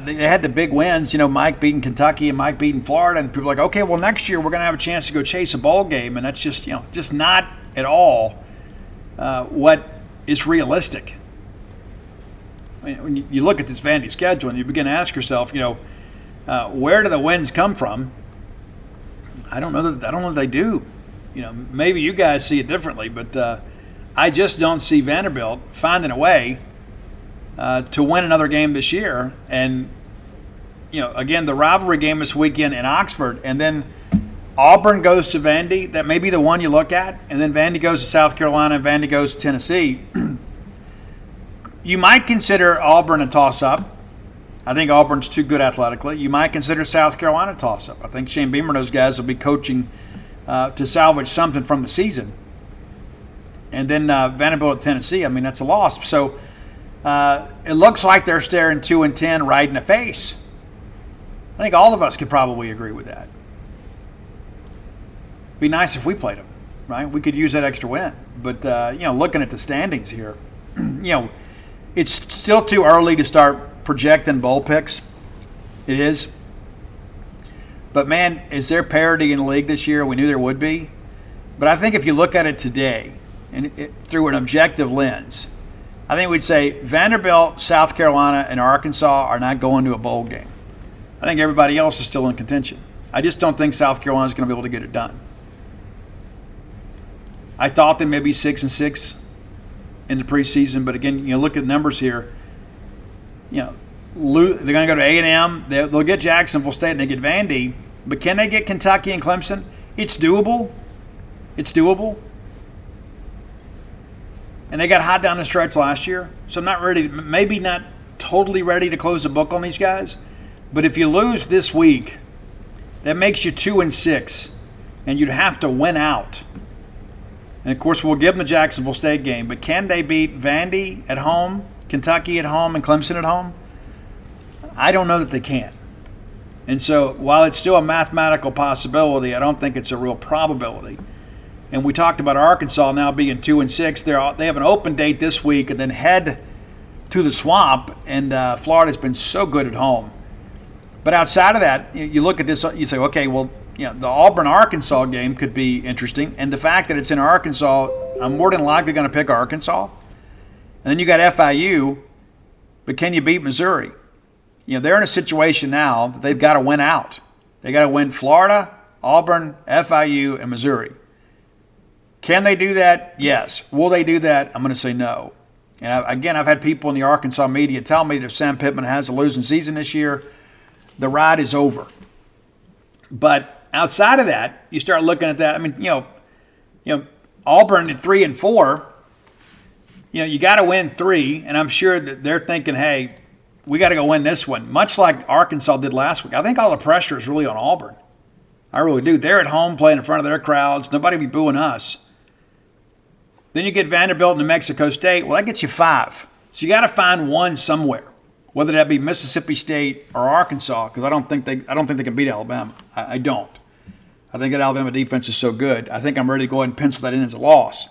Speaker 1: they had the big wins, Mike beating Kentucky and Mike beating Florida, and people are like, okay, well, next year we're going to have a chance to go chase a bowl game, and that's just, just not at all what is realistic. When you look at this Vandy schedule and you begin to ask yourself, where do the wins come from? I don't know that they do. Maybe you guys see it differently, but I just don't see Vanderbilt finding a way to win another game this year. And, again, the rivalry game this weekend in Oxford, and then Auburn goes to Vandy. That may be the one you look at. And then Vandy goes to South Carolina and Vandy goes to Tennessee. You might consider Auburn a toss-up. I think Auburn's too good athletically. You might consider South Carolina a toss-up. I think Shane Beamer and those guys will be coaching to salvage something from the season. And then Vanderbilt at Tennessee, that's a loss. So it looks like they're staring 2-10 right in the face. I think all of us could probably agree with that. Be nice if we played them, right? We could use that extra win. But, looking at the standings here, it's still too early to start projecting bowl picks. It is. But, man, is there parity in the league this year? We knew there would be. But I think if you look at it today and through an objective lens, I think we'd say Vanderbilt, South Carolina, and Arkansas are not going to a bowl game. I think everybody else is still in contention. I just don't think South Carolina is going to be able to get it done. I thought they may be 6-6 in the preseason, but again, look at the numbers here. They're going to go to A&M. They'll get Jacksonville State and they get Vandy. But can they get Kentucky and Clemson? It's doable. It's doable. And they got hot down the stretch last year. So I'm not ready, maybe not totally ready to close the book on these guys. But if you lose this week, that makes you 2-6. And you'd have to win out. And, of course, we'll give them the Jacksonville State game. But can they beat Vandy at home, Kentucky at home, and Clemson at home? I don't know that they can. And so while it's still a mathematical possibility, I don't think it's a real probability. And we talked about Arkansas now being 2-6. They have an open date this week and then head to the Swamp. And Florida's been so good at home. But outside of that, you look at this, you say, okay, well, the Auburn-Arkansas game could be interesting. And the fact that it's in Arkansas, I'm more than likely going to pick Arkansas. And then you got FIU, but can you beat Missouri? They're in a situation now that they've got to win out. They got to win Florida, Auburn, FIU, and Missouri. Can they do that? Yes. Will they do that? I'm going to say no. And I've had people in the Arkansas media tell me that if Sam Pittman has a losing season this year, the ride is over. But outside of that, you start looking at that. I mean, Auburn at 3-4. You got to win 3, and I'm sure that they're thinking, hey, we got to go win this one, much like Arkansas did last week. I think all the pressure is really on Auburn. I really do. They're at home playing in front of their crowds. Nobody will be booing us. Then you get Vanderbilt and New Mexico State. Well, that gets you 5. So you got to find one somewhere, whether that be Mississippi State or Arkansas, because I don't think they can beat Alabama. I don't. I think that Alabama defense is so good. I think I'm ready to go ahead and pencil that in as a loss.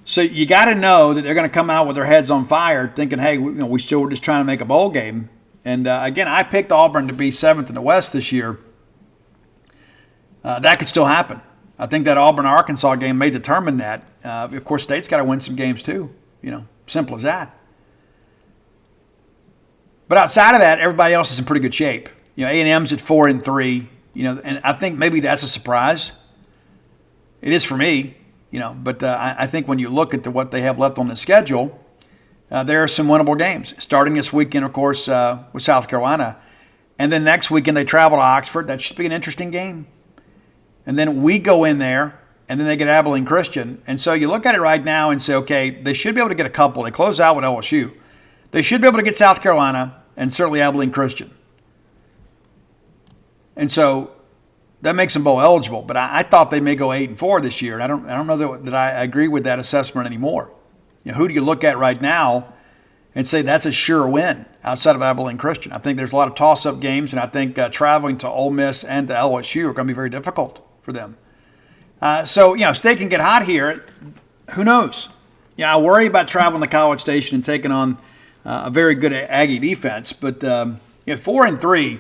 Speaker 1: So you got to know that they're going to come out with their heads on fire, thinking, "Hey, we're just trying to make a bowl game." And again, I picked Auburn to be 7th in the West this year. That could still happen. I think that Auburn-Arkansas game may determine that. Of course, State's got to win some games too. Simple as that. But outside of that, everybody else is in pretty good shape. A&M's at 4-3. And I think maybe that's a surprise. It is for me. But I think when you look at what they have left on the schedule, there are some winnable games. Starting this weekend, of course, with South Carolina. And then next weekend they travel to Oxford. That should be an interesting game. And then we go in there, and then they get Abilene Christian. And so you look at it right now and say, okay, they should be able to get a couple. They close out with LSU. They should be able to get South Carolina and certainly Abilene Christian. And so that makes them bowl eligible. But I thought they may go 8-4 this year. I don't know that I agree with that assessment anymore. Who do you look at right now and say that's a sure win outside of Abilene Christian? I think there's a lot of toss-up games, and I think traveling to Ole Miss and to LSU are going to be very difficult for them. So if they can get hot here, who knows? I worry about traveling to College Station and taking on a very good Aggie defense. But 4-3,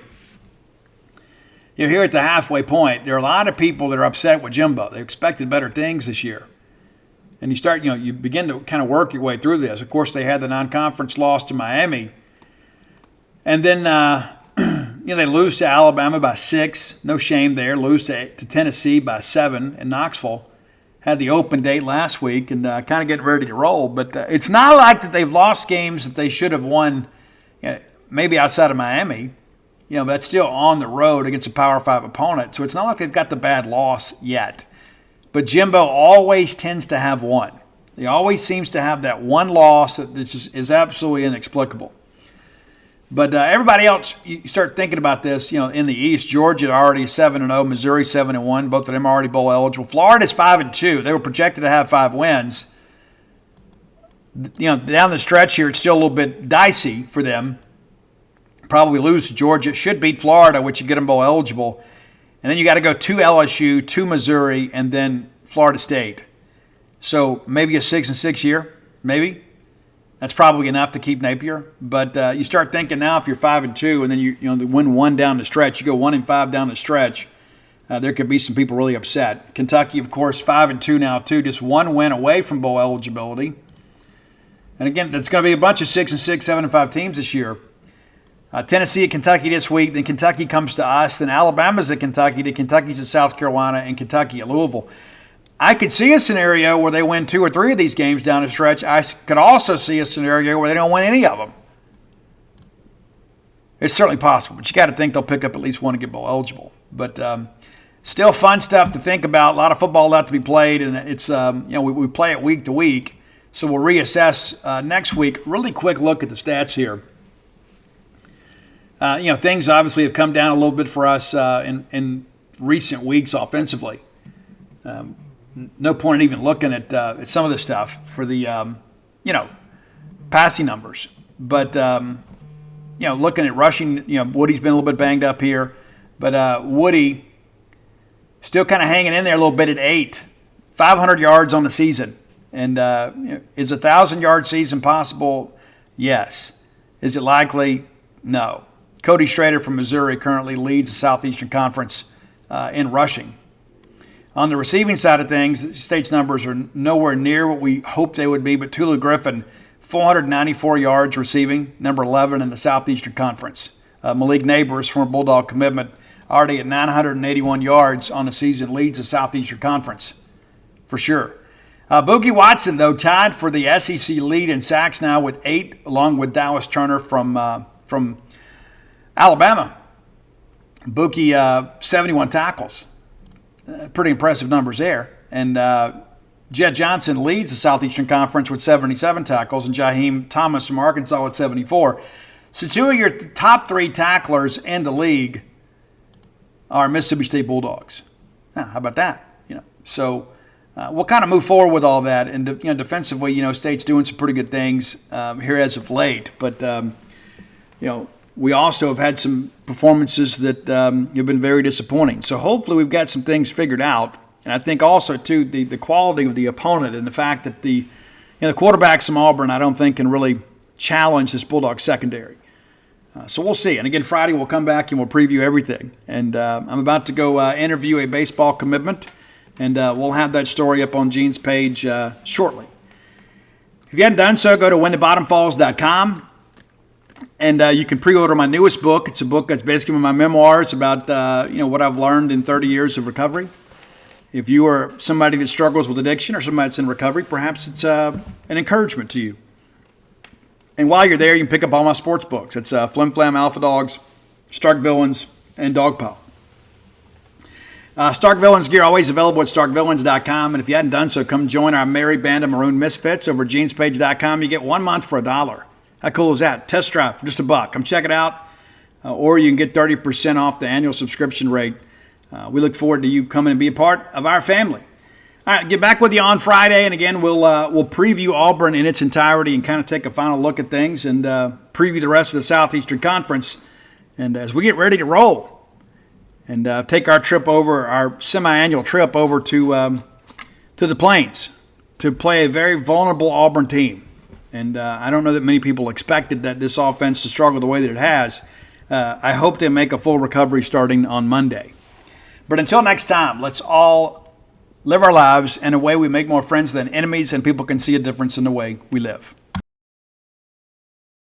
Speaker 1: here at the halfway point, there are a lot of people that are upset with Jimbo. They expected better things this year. And you begin to kind of work your way through this. Of course, they had the non-conference loss to Miami. And then, they lose to Alabama by 6. No shame there. Lose to Tennessee by 7 in Knoxville. Had the open date last week and kind of getting ready to roll. But it's not like that they've lost games that they should have won, maybe outside of Miami. That's still on the road against a Power 5 opponent. So it's not like they've got the bad loss yet. But Jimbo always tends to have one. He always seems to have that one loss that is absolutely inexplicable. But everybody else, you start thinking about this, in the East, Georgia already 7-0, Missouri 7-1, both of them already bowl eligible. Florida's 5-2. They were projected to have 5 wins. Down the stretch here, it's still a little bit dicey for them. Probably lose to Georgia. Should beat Florida, which would get them bowl eligible. And then you got to go to LSU, to Missouri, and then Florida State. So maybe a 6-6 year, maybe. That's probably enough to keep Napier. But you start thinking now, if you're 5-2 and then you win one down the stretch, you go 1-5 down the stretch. There could be some people really upset. Kentucky, of course, 5-2 now too, just one win away from bowl eligibility. And again, it's going to be a bunch of 6-6, 7-5 teams this year. Tennessee at Kentucky this week. Then Kentucky comes to us. Then Alabama's at Kentucky. Then Kentucky's at South Carolina, and Kentucky at Louisville. I could see a scenario where they win 2 or 3 of these games down the stretch. I could also see a scenario where they don't win any of them. It's certainly possible, but you got to think they'll pick up at least one to get bowl eligible. But still fun stuff to think about. A lot of football left to be played, and it's we play it week to week. So we'll reassess next week. Really quick look at the stats here. Things obviously have come down a little bit for us in recent weeks offensively. No point in even looking at some of this stuff for the, passing numbers. But, looking at rushing, Woody's been a little bit banged up here. But Woody still kind of hanging in there a little bit at 8. 500 yards on the season. And is a 1,000-yard season possible? Yes. Is it likely? No. Cody Strader from Missouri currently leads the Southeastern Conference in rushing. On the receiving side of things, the state's numbers are nowhere near what we hoped they would be, but Tulu Griffin, 494 yards receiving, number 11 in the Southeastern Conference. Malik Neighbors, from a Bulldog commitment, already at 981 yards on the season, leads the Southeastern Conference, for sure. Boogie Watson, though, tied for the SEC lead in sacks now with 8, along with Dallas Turner from Alabama. Boogie, 71 tackles. Pretty impressive numbers there. And Jed Johnson leads the Southeastern Conference with 77 tackles, and Jaheim Thomas from Arkansas with 74. So 2 of your top 3 tacklers in the league are Mississippi State Bulldogs. How about that? So we'll kind of move forward with all that. And defensively, State's doing some pretty good things here as of late. But we also have had some performances that have been very disappointing. So hopefully we've got some things figured out. And I think also, too, the quality of the opponent and the fact that the quarterbacks from Auburn, I don't think, can really challenge this Bulldog secondary. So we'll see. And again, Friday we'll come back and we'll preview everything. And I'm about to go interview a baseball commitment, and we'll have that story up on Gene's page shortly. If you haven't done so, go to whenthebottomfalls.com. And you can pre-order my newest book. It's a book that's basically my memoirs about what I've learned in 30 years of recovery. If you are somebody that struggles with addiction or somebody that's in recovery, perhaps it's an encouragement to you. And while you're there, you can pick up all my sports books. It's Flim Flam, Alpha Dogs, Stark Villains, and Dogpile. Stark Villains gear always available at starkvillains.com. And if you hadn't done so, come join our merry band of maroon misfits over at genespage.com. You get 1 month for $1. How cool is that? Test drive for just $1. Come check it out. Or you can get 30% off the annual subscription rate. We look forward to you coming and be a part of our family. All right, get back with you on Friday, and again, we'll preview Auburn in its entirety and kind of take a final look at things and preview the rest of the Southeastern Conference. And as we get ready to roll and take our semi-annual trip over to the Plains to play a very vulnerable Auburn team. And I don't know that many people expected that this offense to struggle the way that it has. I hope they make a full recovery starting on Monday. But until next time, let's all live our lives in a way we make more friends than enemies, and people can see a difference in the way we live.